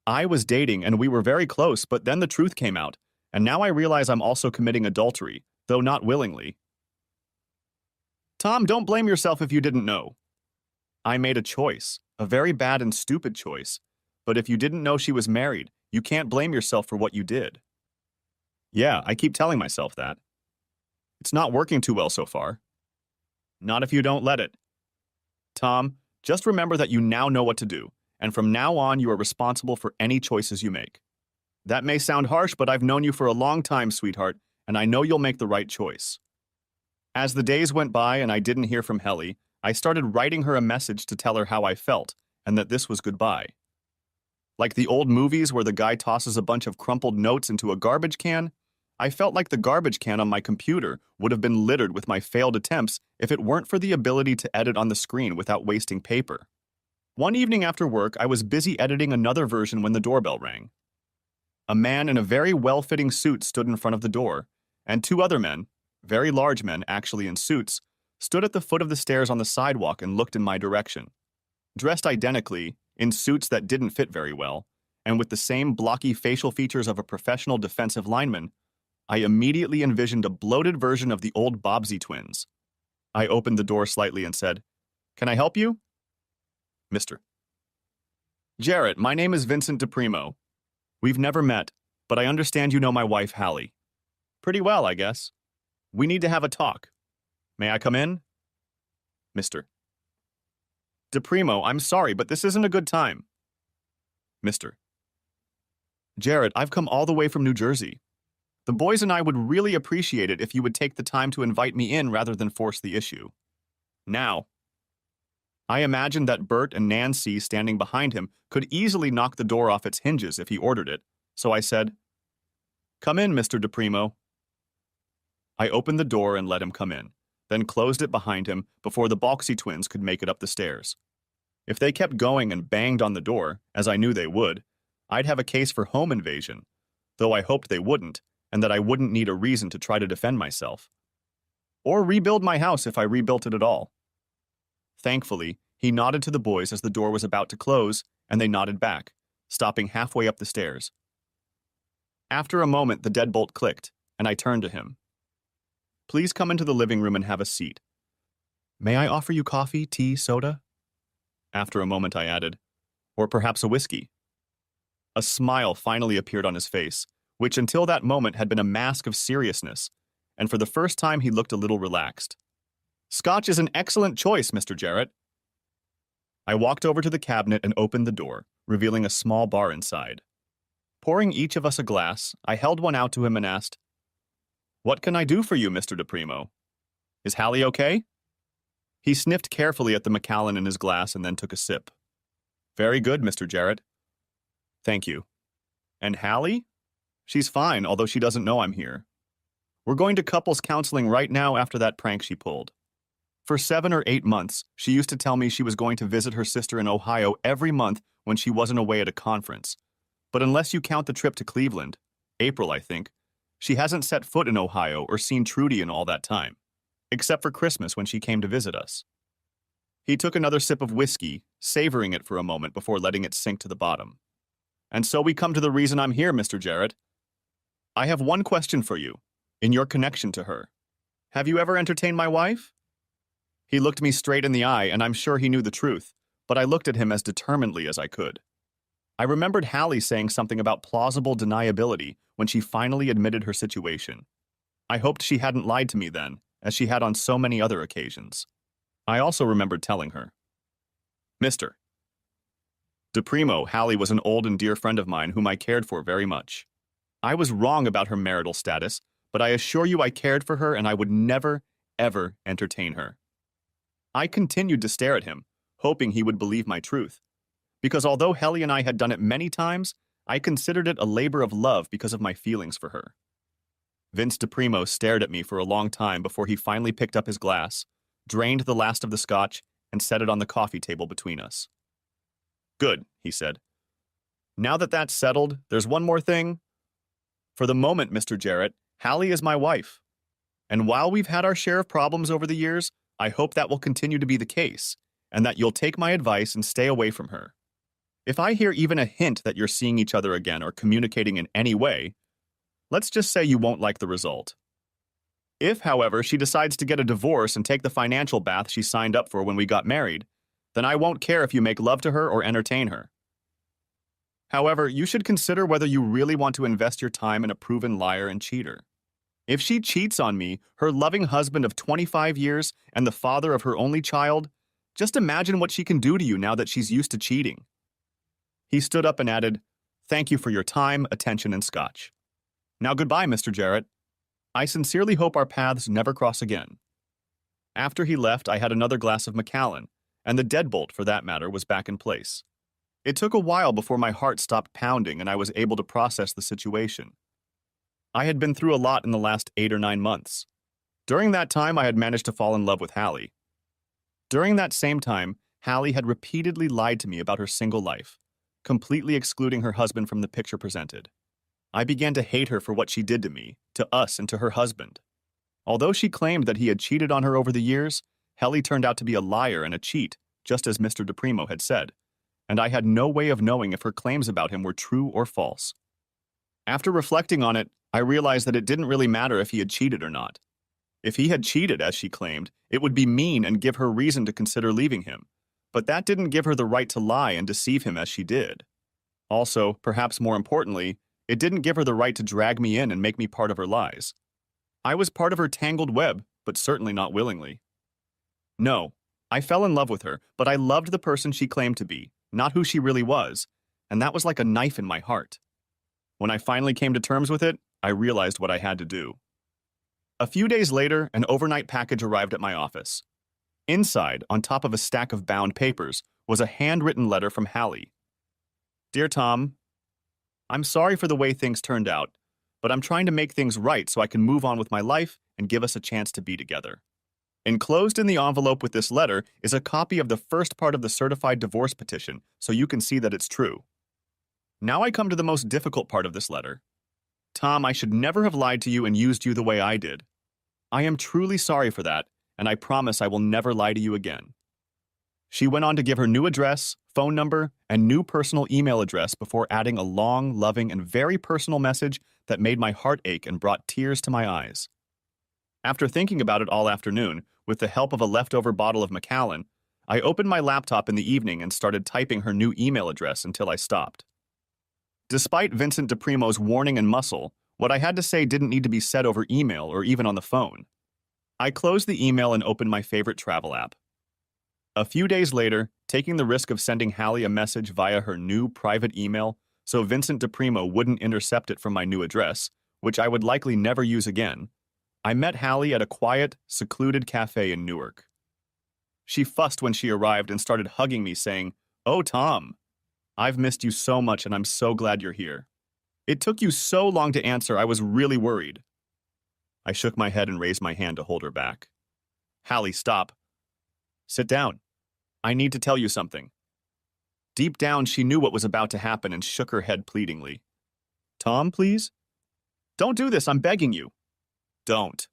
I was dating and we were very close, but then the truth came out, and now I realize I'm also committing adultery, though not willingly. Tom, don't blame yourself if you didn't know. I made a choice, a very bad and stupid choice, but if you didn't know she was married, you can't blame yourself for what you did. Yeah, I keep telling myself that. It's not working too well so far. Not if you don't let it. Tom, just remember that you now know what to do, and from now on you are responsible for any choices you make. That may sound harsh, but I've known you for a long time, sweetheart, and I know you'll make the right choice. As the days went by and I didn't hear from Helly, I started writing her a message to tell her how I felt, and that this was goodbye. Like the old movies where the guy tosses a bunch of crumpled notes into a garbage can, I felt like the garbage can on my computer would have been littered with my failed attempts if it weren't for the ability to edit on the screen without wasting paper. One evening after work, I was busy editing another version when the doorbell rang. A man in a very well-fitting suit stood in front of the door, and two other men, very large men actually in suits, stood at the foot of the stairs on the sidewalk and looked in my direction. Dressed identically, in suits that didn't fit very well, and with the same blocky facial features of a professional defensive lineman, I immediately envisioned a bloated version of the old Bobbsey twins. I opened the door slightly and said, "Can I help you?" Mr. Jarrett, my name is Vincent DePrimo. We've never met, but I understand you know my wife, Hallie. Pretty well, I guess. We need to have a talk. May I come in? Mr. DePrimo, I'm sorry, but this isn't a good time. Mr. Jarrett, I've come all the way from New Jersey. The boys and I would really appreciate it if you would take the time to invite me in rather than force the issue. Now. I imagined that Bert and Nancy standing behind him could easily knock the door off its hinges if he ordered it, so I said, "Come in, Mr. DePrimo." I opened the door and let him come in, then closed it behind him before the Boxey twins could make it up the stairs. If they kept going and banged on the door, as I knew they would, I'd have a case for home invasion, though I hoped they wouldn't, and that I wouldn't need a reason to try to defend myself. Or rebuild my house if I rebuilt it at all. Thankfully, he nodded to the boys as the door was about to close, and they nodded back, stopping halfway up the stairs. After a moment, the deadbolt clicked, and I turned to him. Please come into the living room and have a seat. May I offer you coffee, tea, soda? After a moment, I added, or perhaps a whiskey. A smile finally appeared on his face, which until that moment had been a mask of seriousness, and for the first time he looked a little relaxed. Scotch is an excellent choice, Mr. Jarrett. I walked over to the cabinet and opened the door, revealing a small bar inside. Pouring each of us a glass, I held one out to him and asked, What can I do for you, Mr. DePrimo? Is Hallie okay? He sniffed carefully at the Macallan in his glass and then took a sip. Very good, Mr. Jarrett. Thank you. And Hallie? She's fine, although she doesn't know I'm here. We're going to couples counseling right now after that prank she pulled. For 7 or 8 months, she used to tell me she was going to visit her sister in Ohio every month when she wasn't away at a conference. But unless you count the trip to Cleveland, April, I think, she hasn't set foot in Ohio or seen Trudy in all that time, except for Christmas when she came to visit us. He took another sip of whiskey, savoring it for a moment before letting it sink to the bottom. And so we come to the reason I'm here, Mr. Jarrett. I have one question for you, in your connection to her. Have you ever entertained my wife? He looked me straight in the eye, and I'm sure he knew the truth, but I looked at him as determinedly as I could. I remembered Hallie saying something about plausible deniability when she finally admitted her situation. I hoped she hadn't lied to me then, as she had on so many other occasions. I also remembered telling her, Mr. DePrimo, Hallie was an old and dear friend of mine whom I cared for very much. I was wrong about her marital status, but I assure you I cared for her and I would never, ever entertain her. I continued to stare at him, hoping he would believe my truth, because although Hallie and I had done it many times, I considered it a labor of love because of my feelings for her. Vince DePrimo stared at me for a long time before he finally picked up his glass, drained the last of the scotch, and set it on the coffee table between us. Good, he said. Now that that's settled, there's one more thing. For the moment, Mr. Jarrett, Hallie is my wife. And while we've had our share of problems over the years, I hope that will continue to be the case, and that you'll take my advice and stay away from her. If I hear even a hint that you're seeing each other again or communicating in any way, let's just say you won't like the result. If, however, she decides to get a divorce and take the financial bath she signed up for when we got married, then I won't care if you make love to her or entertain her. However, you should consider whether you really want to invest your time in a proven liar and cheater. If she cheats on me, her loving husband of 25 years and the father of her only child, just imagine what she can do to you now that she's used to cheating. He stood up and added, Thank you for your time, attention, and scotch. Now goodbye, Mr. Jarrett. I sincerely hope our paths never cross again. After he left, I had another glass of Macallan, and the deadbolt, for that matter, was back in place. It took a while before my heart stopped pounding and I was able to process the situation. I had been through a lot in the last 8 or 9 months. During that time, I had managed to fall in love with Hallie. During that same time, Hallie had repeatedly lied to me about her single life, completely excluding her husband from the picture presented. I began to hate her for what she did to me, to us, and to her husband. Although she claimed that he had cheated on her over the years, Hallie turned out to be a liar and a cheat, just as Mr. DePrimo had said, and I had no way of knowing if her claims about him were true or false. After reflecting on it, I realized that it didn't really matter if he had cheated or not. If he had cheated, as she claimed, it would be mean and give her reason to consider leaving him, but that didn't give her the right to lie and deceive him as she did. Also, perhaps more importantly, it didn't give her the right to drag me in and make me part of her lies. I was part of her tangled web, but certainly not willingly. No, I fell in love with her, but I loved the person she claimed to be, not who she really was, and that was like a knife in my heart. When I finally came to terms with it, I realized what I had to do. A few days later, an overnight package arrived at my office. Inside, on top of a stack of bound papers, was a handwritten letter from Hallie. Dear Tom, I'm sorry for the way things turned out, but I'm trying to make things right so I can move on with my life and give us a chance to be together. Enclosed in the envelope with this letter is a copy of the first part of the certified divorce petition, so you can see that it's true. Now I come to the most difficult part of this letter. Tom, I should never have lied to you and used you the way I did. I am truly sorry for that, and I promise I will never lie to you again. She went on to give her new address, phone number, and new personal email address before adding a long, loving, and very personal message that made my heart ache and brought tears to my eyes. After thinking about it all afternoon, with the help of a leftover bottle of Macallan, I opened my laptop in the evening and started typing her new email address until I stopped. Despite Vincent DePrimo's warning and muscle, what I had to say didn't need to be said over email or even on the phone. I closed the email and opened my favorite travel app. A few days later, taking the risk of sending Hallie a message via her new private email so Vincent DePrimo wouldn't intercept it from my new address, which I would likely never use again, I met Hallie at a quiet, secluded cafe in Newark. She fussed when she arrived and started hugging me, saying, "Oh, Tom, I've missed you so much and I'm so glad you're here. It took you so long to answer, I was really worried." I shook my head and raised my hand to hold her back. "Hallie, stop. Sit down. I need to tell you something." Deep down, she knew what was about to happen and shook her head pleadingly. "Tom, please? Don't do this, I'm begging you." "Don't."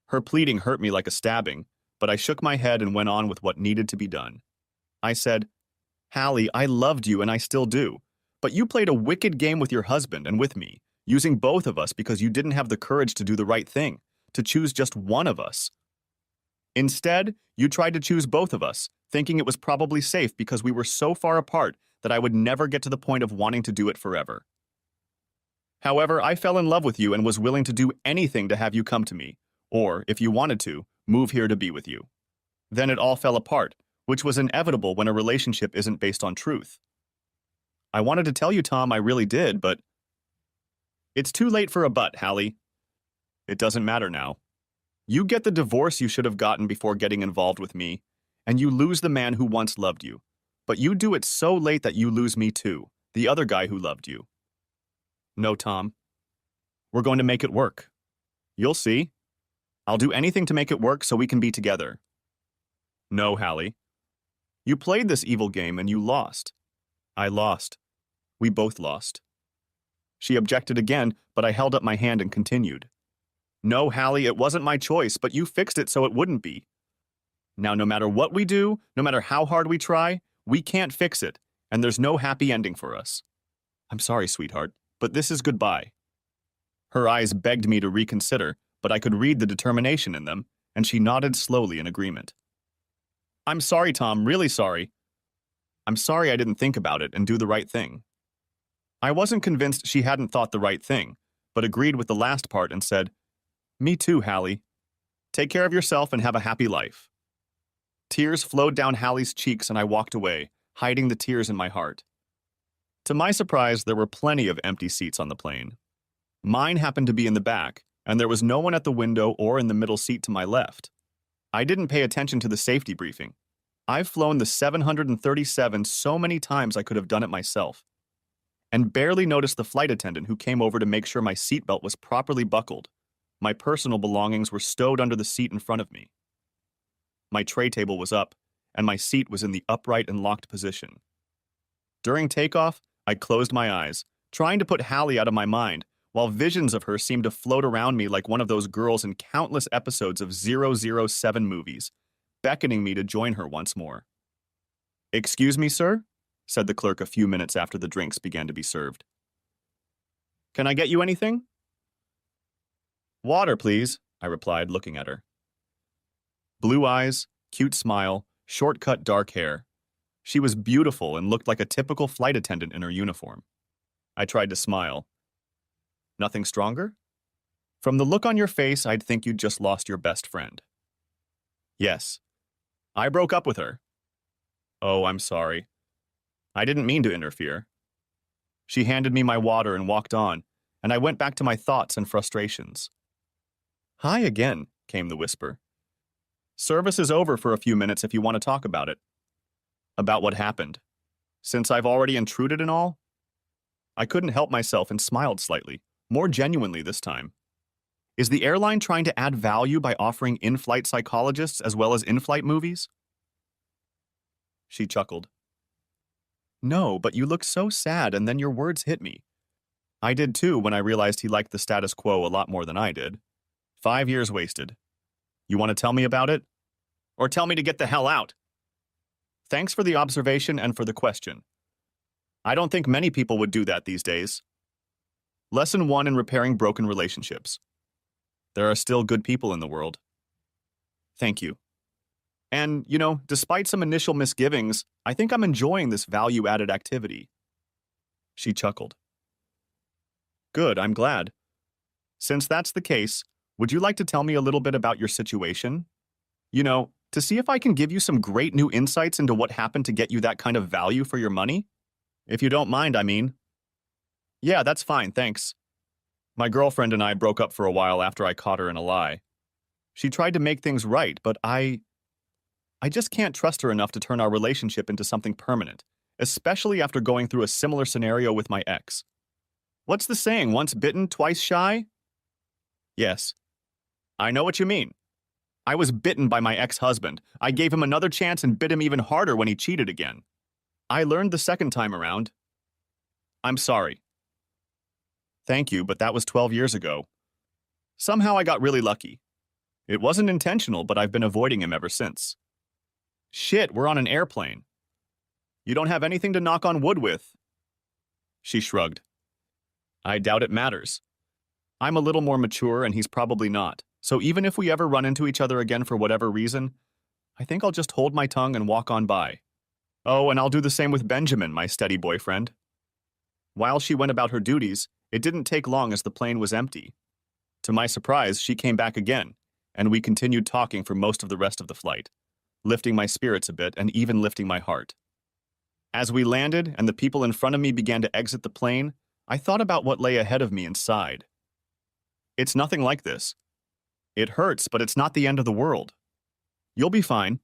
Her pleading hurt me like a stabbing, but I shook my head and went on with what needed to be done. I said, "Hallie, I loved you and I still do, but you played a wicked game with your husband and with me, using both of us because you didn't have the courage to do the right thing, to choose just one of us. Instead, you tried to choose both of us, thinking it was probably safe because we were so far apart that I would never get to the point of wanting to do it forever. However, I fell in love with you and was willing to do anything to have you come to me, or, if you wanted to, move here to be with you. Then it all fell apart, which was inevitable when a relationship isn't based on truth. I wanted to tell you, Tom, I really did, but it's too late for a but, Hallie. It doesn't matter now. You get the divorce you should have gotten before getting involved with me, and you lose the man who once loved you. But you do it so late that you lose me too, the other guy who loved you. No, Tom. We're going to make it work. You'll see. I'll do anything to make it work so we can be together. No, Hallie. You played this evil game and you lost. I lost. We both lost. She objected again, but I held up my hand and continued. No, Hallie, it wasn't my choice, but you fixed it so it wouldn't be. Now, no matter what we do, no matter how hard we try, we can't fix it, and there's no happy ending for us. I'm sorry, sweetheart, but this is goodbye. Her eyes begged me to reconsider, but I could read the determination in them, and she nodded slowly in agreement. I'm sorry, Tom, really sorry. I'm sorry I didn't think about it and do the right thing. I wasn't convinced she hadn't thought the right thing, but agreed with the last part and said, Me too, Hallie. Take care of yourself and have a happy life. Tears flowed down Hallie's cheeks and I walked away, hiding the tears in my heart. To my surprise, there were plenty of empty seats on the plane. Mine happened to be in the back, and there was no one at the window or in the middle seat to my left. I didn't pay attention to the safety briefing. I've flown the 737 so many times I could have done it myself, and barely noticed the flight attendant who came over to make sure my seatbelt was properly buckled. My personal belongings were stowed under the seat in front of me. My tray table was up, and my seat was in the upright and locked position. During takeoff, I closed my eyes, trying to put Hallie out of my mind, while visions of her seemed to float around me like one of those girls in countless episodes of 007 movies, beckoning me to join her once more. Excuse me, sir? Said the clerk a few minutes after the drinks began to be served. Can I get you anything? Water, please, I replied, looking at her. Blue eyes, cute smile, short-cut dark hair. She was beautiful and looked like a typical flight attendant in her uniform. I tried to smile. Nothing stronger? From the look on your face, I'd think you'd just lost your best friend. Yes. I broke up with her. Oh, I'm sorry. I didn't mean to interfere. She handed me my water and walked on, and I went back to my thoughts and frustrations. Hi again, came the whisper. Service is over for a few minutes if you want to talk about it. About what happened. Since I've already intruded and all? I couldn't help myself and smiled slightly, more genuinely this time. Is the airline trying to add value by offering in-flight psychologists as well as in-flight movies? She chuckled. No, but you look so sad and then your words hit me. I did too when I realized he liked the status quo a lot more than I did. 5 years wasted. You want to tell me about it? Or tell me to get the hell out? Thanks for the observation and for the question. I don't think many people would do that these days. Lesson 1 in repairing broken relationships. There are still good people in the world. Thank you. And, despite some initial misgivings, I think I'm enjoying this value-added activity. She chuckled. Good, I'm glad. Since that's the case, would you like to tell me a little bit about your situation? To see if I can give you some great new insights into what happened to get you that kind of value for your money? If you don't mind, I mean. Yeah, that's fine, thanks. My girlfriend and I broke up for a while after I caught her in a lie. She tried to make things right, but I just can't trust her enough to turn our relationship into something permanent, especially after going through a similar scenario with my ex. What's the saying, once bitten, twice shy? Yes. I know what you mean. I was bitten by my ex-husband. I gave him another chance and bit him even harder when he cheated again. I learned the second time around. I'm sorry. Thank you, but that was 12 years ago. Somehow I got really lucky. It wasn't intentional, but I've been avoiding him ever since. Shit, we're on an airplane. You don't have anything to knock on wood with. She shrugged. I doubt it matters. I'm a little more mature and he's probably not. So even if we ever run into each other again for whatever reason, I think I'll just hold my tongue and walk on by. Oh, and I'll do the same with Benjamin, my steady boyfriend. While she went about her duties, it didn't take long as the plane was empty. To my surprise, she came back again, and we continued talking for most of the rest of the flight, lifting my spirits a bit and even lifting my heart. As we landed and the people in front of me began to exit the plane, I thought about what lay ahead of me and sighed. It's nothing like this. It hurts, but it's not the end of the world. You'll be fine.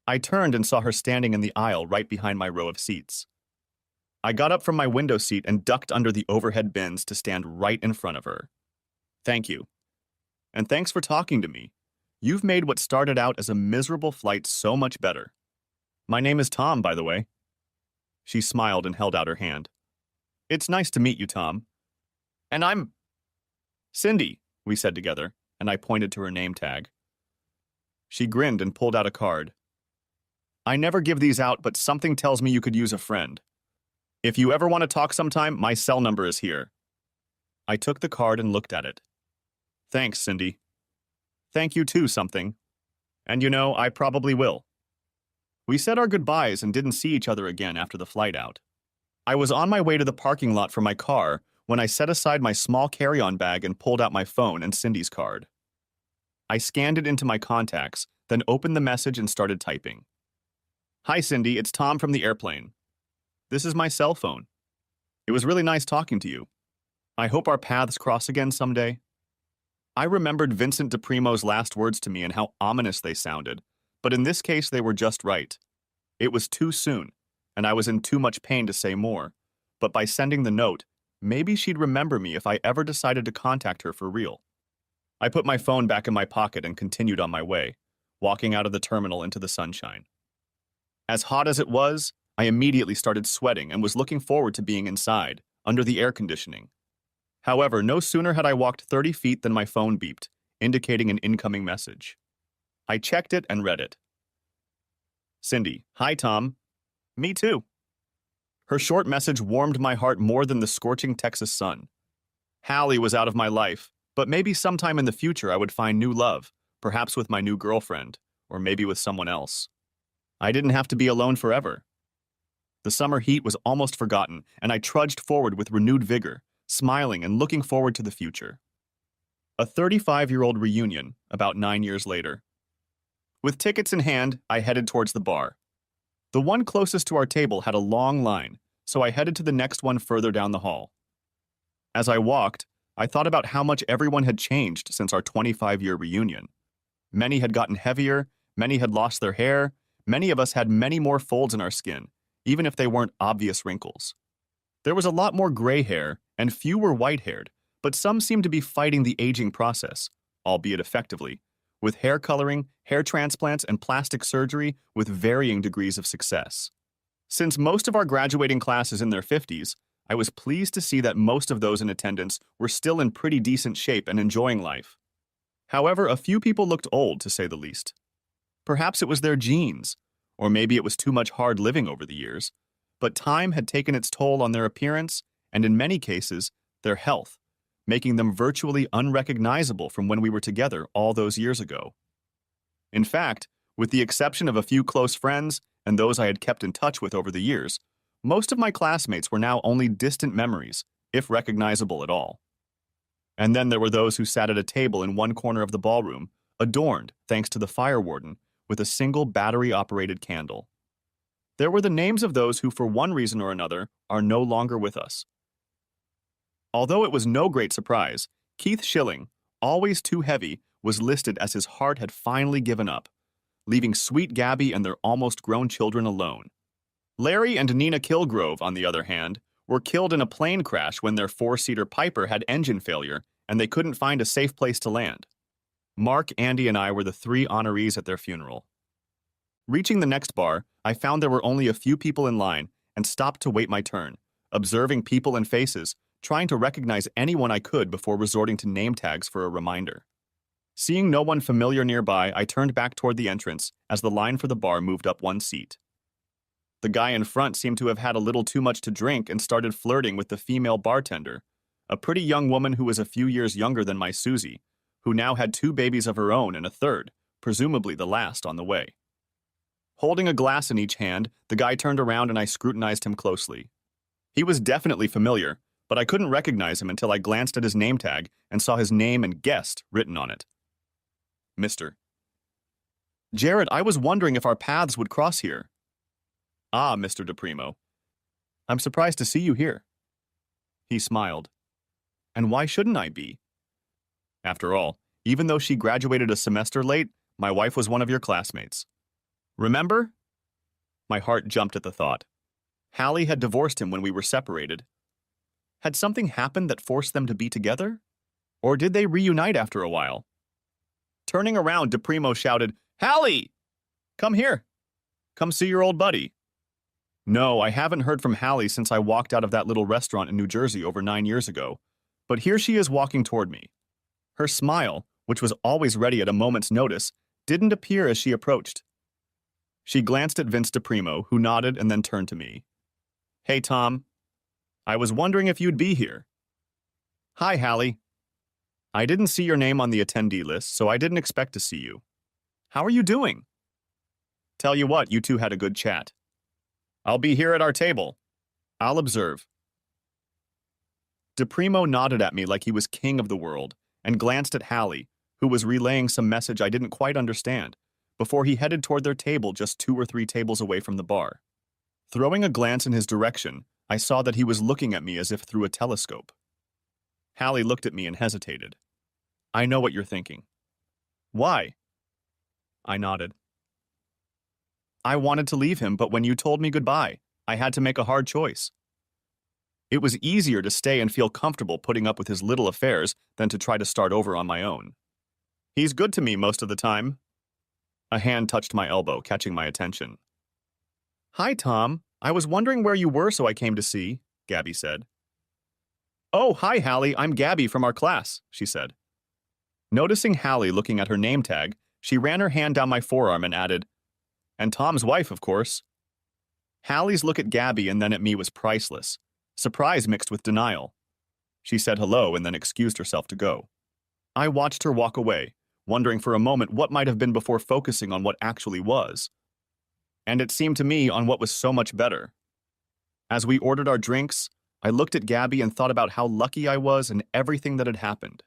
I turned and saw her standing in the aisle right behind my row of seats. I got up from my window seat and ducked under the overhead bins to stand right in front of her. Thank you. And thanks for talking to me. You've made what started out as a miserable flight so much better. My name is Tom, by the way. She smiled and held out her hand. It's nice to meet you, Tom. And I'm Cindy, we said together, and I pointed to her name tag. She grinned and pulled out a card. I never give these out, but something tells me you could use a friend. If you ever want to talk sometime, my cell number is here. I took the card and looked at it. Thanks, Cindy. Thank you too, something. And I probably will. We said our goodbyes and didn't see each other again after the flight out. I was on my way to the parking lot for my car when I set aside my small carry-on bag and pulled out my phone and Cindy's card. I scanned it into my contacts, then opened the message and started typing. Hi, Cindy, it's Tom from the airplane. This is my cell phone. It was really nice talking to you. I hope our paths cross again someday. I remembered Vincent DePrimo's last words to me and how ominous they sounded, but in this case they were just right. It was too soon, and I was in too much pain to say more, but by sending the note, maybe she'd remember me if I ever decided to contact her for real. I put my phone back in my pocket and continued on my way, walking out of the terminal into the sunshine. As hot as it was, I immediately started sweating and was looking forward to being inside, under the air conditioning. However, no sooner had I walked 30 feet than my phone beeped, indicating an incoming message. I checked it and read it. Cindy, hi Tom. Me too. Her short message warmed my heart more than the scorching Texas sun. Hallie was out of my life, but maybe sometime in the future I would find new love, perhaps with my new girlfriend, or maybe with someone else. I didn't have to be alone forever. The summer heat was almost forgotten, and I trudged forward with renewed vigor, smiling and looking forward to the future. A 35-year-old reunion, about 9 years later. With tickets in hand, I headed towards the bar. The one closest to our table had a long line, so I headed to the next one further down the hall. As I walked, I thought about how much everyone had changed since our 25-year reunion. Many had gotten heavier, many had lost their hair, many of us had many more folds in our skin, even if they weren't obvious wrinkles. There was a lot more gray hair, and few were white-haired, but some seemed to be fighting the aging process, albeit effectively, with hair coloring, hair transplants, and plastic surgery with varying degrees of success. Since most of our graduating class is in their 50s, I was pleased to see that most of those in attendance were still in pretty decent shape and enjoying life. However, a few people looked old, to say the least. Perhaps it was their genes, or maybe it was too much hard living over the years, but time had taken its toll on their appearance and, in many cases, their health, making them virtually unrecognizable from when we were together all those years ago. In fact, with the exception of a few close friends and those I had kept in touch with over the years, most of my classmates were now only distant memories, if recognizable at all. And then there were those who sat at a table in one corner of the ballroom, adorned, thanks to the fire warden, with a single battery-operated candle. There were the names of those who, for one reason or another, are no longer with us. Although it was no great surprise, Keith Schilling, always too heavy, was listed as his heart had finally given up, leaving sweet Gabby and their almost grown children alone. Larry and Nina Kilgrove, on the other hand, were killed in a plane crash when their four-seater Piper had engine failure and they couldn't find a safe place to land. Mark, Andy, and I were the three honorees at their funeral. Reaching the next bar, I found there were only a few people in line and stopped to wait my turn, observing people and faces, trying to recognize anyone I could before resorting to name tags for a reminder. Seeing no one familiar nearby, I turned back toward the entrance as the line for the bar moved up one seat. The guy in front seemed to have had a little too much to drink and started flirting with the female bartender, a pretty young woman who was a few years younger than my Susie, who now had 2 babies of her own and a third, presumably the last, on the way. Holding a glass in each hand, the guy turned around and I scrutinized him closely. He was definitely familiar, but I couldn't recognize him until I glanced at his name tag and saw his name and guest written on it. Mr. Jared, I was wondering if our paths would cross here. Ah, Mr. DePrimo. I'm surprised to see you here. He smiled. And why shouldn't I be? After all, even though she graduated a semester late, my wife was one of your classmates. Remember? My heart jumped at the thought. Hallie had divorced him when we were separated. Had something happened that forced them to be together? Or did they reunite after a while? Turning around, DePrimo shouted, Hallie! Come here. Come see your old buddy. No, I haven't heard from Hallie since I walked out of that little restaurant in New Jersey over 9 years ago. But here she is walking toward me. Her smile, which was always ready at a moment's notice, didn't appear as she approached. She glanced at Vince DePrimo, who nodded and then turned to me. Hey, Tom. I was wondering if you'd be here. Hi, Hallie. I didn't see your name on the attendee list, so I didn't expect to see you. How are you doing? Tell you what, you two had a good chat. I'll be here at our table. I'll observe. DePrimo nodded at me like he was king of the world and glanced at Hallie, who was relaying some message I didn't quite understand, before he headed toward their table just 2 or 3 tables away from the bar. Throwing a glance in his direction, I saw that he was looking at me as if through a telescope. Hallie looked at me and hesitated. I know what you're thinking. Why? I nodded. I wanted to leave him, but when you told me goodbye, I had to make a hard choice. It was easier to stay and feel comfortable putting up with his little affairs than to try to start over on my own. He's good to me most of the time. A hand touched my elbow, catching my attention. Hi, Tom. I was wondering where you were, so I came to see, Gabby said. Oh, hi, Hallie. I'm Gabby from our class, she said. Noticing Hallie looking at her name tag, she ran her hand down my forearm and added, And Tom's wife, of course. Hallie's look at Gabby and then at me was priceless, surprise mixed with denial. She said hello and then excused herself to go. I watched her walk away, wondering for a moment what might have been before focusing on what actually was. And it seemed to me on what was so much better. As we ordered our drinks, I looked at Gabby and thought about how lucky I was and everything that had happened.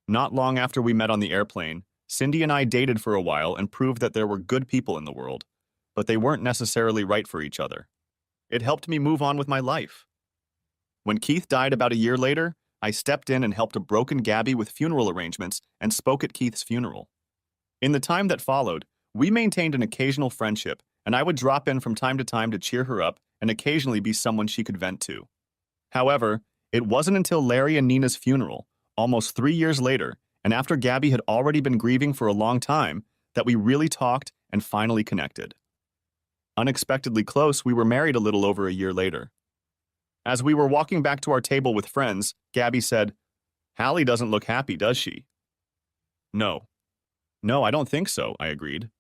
Not long after we met on the airplane, Cindy and I dated for a while and proved that there were good people in the world, but they weren't necessarily right for each other. It helped me move on with my life. When Keith died about a year later, I stepped in and helped a broken Gabby with funeral arrangements and spoke at Keith's funeral. In the time that followed, we maintained an occasional friendship, and I would drop in from time to cheer her up and occasionally be someone she could vent to. However, it wasn't until Larry and Nina's funeral, almost 3 years later, and after Gabby had already been grieving for a long time, that we really talked and finally connected. Unexpectedly close, we were married a little over a year later. As we were walking back to our table with friends, Gabby said, Hallie doesn't look happy, does she? No. No, I don't think so, I agreed.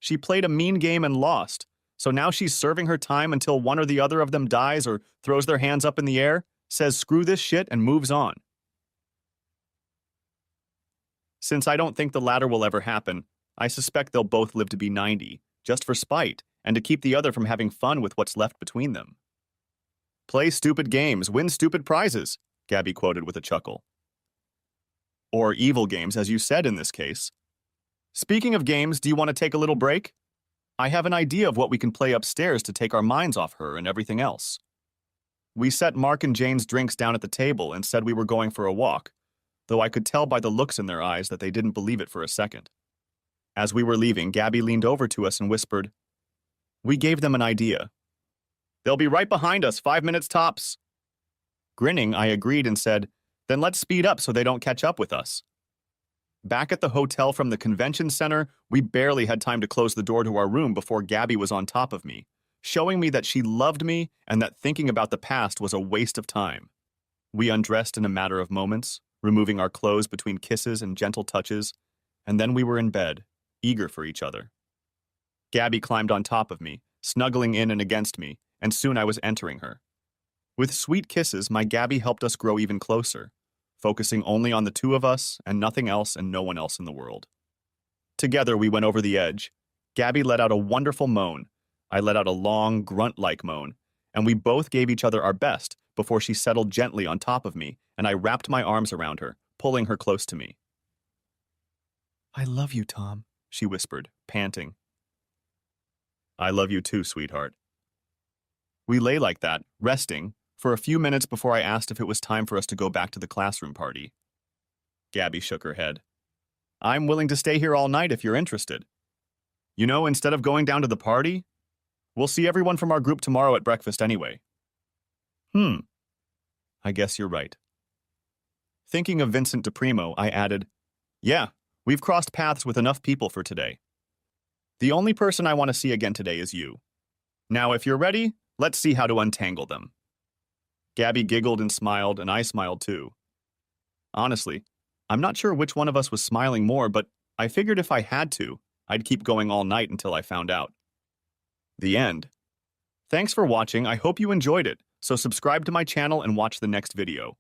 She played a mean game and lost, so now she's serving her time until one or the other of them dies or throws their hands up in the air, says screw this shit, and moves on. Since I don't think the latter will ever happen, I suspect they'll both live to be 90, just for spite, and to keep the other from having fun with what's left between them. Play stupid games, win stupid prizes, Gabby quoted with a chuckle. Or evil games, as you said in this case. Speaking of games, do you want to take a little break? I have an idea of what we can play upstairs to take our minds off her and everything else. We set Mark and Jane's drinks down at the table and said we were going for a walk, though I could tell by the looks in their eyes that they didn't believe it for a second. As we were leaving, Gabby leaned over to us and whispered, "We gave them an idea. They'll be right behind us, 5 minutes tops." Grinning, I agreed and said, "Then let's speed up so they don't catch up with us." Back at the hotel from the convention center, we barely had time to close the door to our room before Gabby was on top of me, showing me that she loved me and that thinking about the past was a waste of time. We undressed in a matter of moments, removing our clothes between kisses and gentle touches, and then we were in bed, eager for each other. Gabby climbed on top of me, snuggling in and against me, and soon I was entering her. With sweet kisses, my Gabby helped us grow even closer, focusing only on the two of us and nothing else and no one else in the world. Together, we went over the edge. Gabby let out a wonderful moan. I let out a long, grunt-like moan, and we both gave each other our best before she settled gently on top of me, and I wrapped my arms around her, pulling her close to me. "I love you, Tom," she whispered, panting. "I love you too, sweetheart." We lay like that, resting, for a few minutes before I asked if it was time for us to go back to the classroom party. Gabby shook her head. "I'm willing to stay here all night if you're interested. You know, instead of going down to the party, we'll see everyone from our group tomorrow at breakfast anyway." I guess you're right. Thinking of Vincent DePrimo, I added, "Yeah, we've crossed paths with enough people for today. The only person I want to see again today is you. Now, if you're ready, let's see how to untangle them." Gabby giggled and smiled, and I smiled too. Honestly, I'm not sure which one of us was smiling more, but I figured if I had to, I'd keep going all night until I found out. The end. Thanks for watching. I hope you enjoyed it, so subscribe to my channel and watch the next video.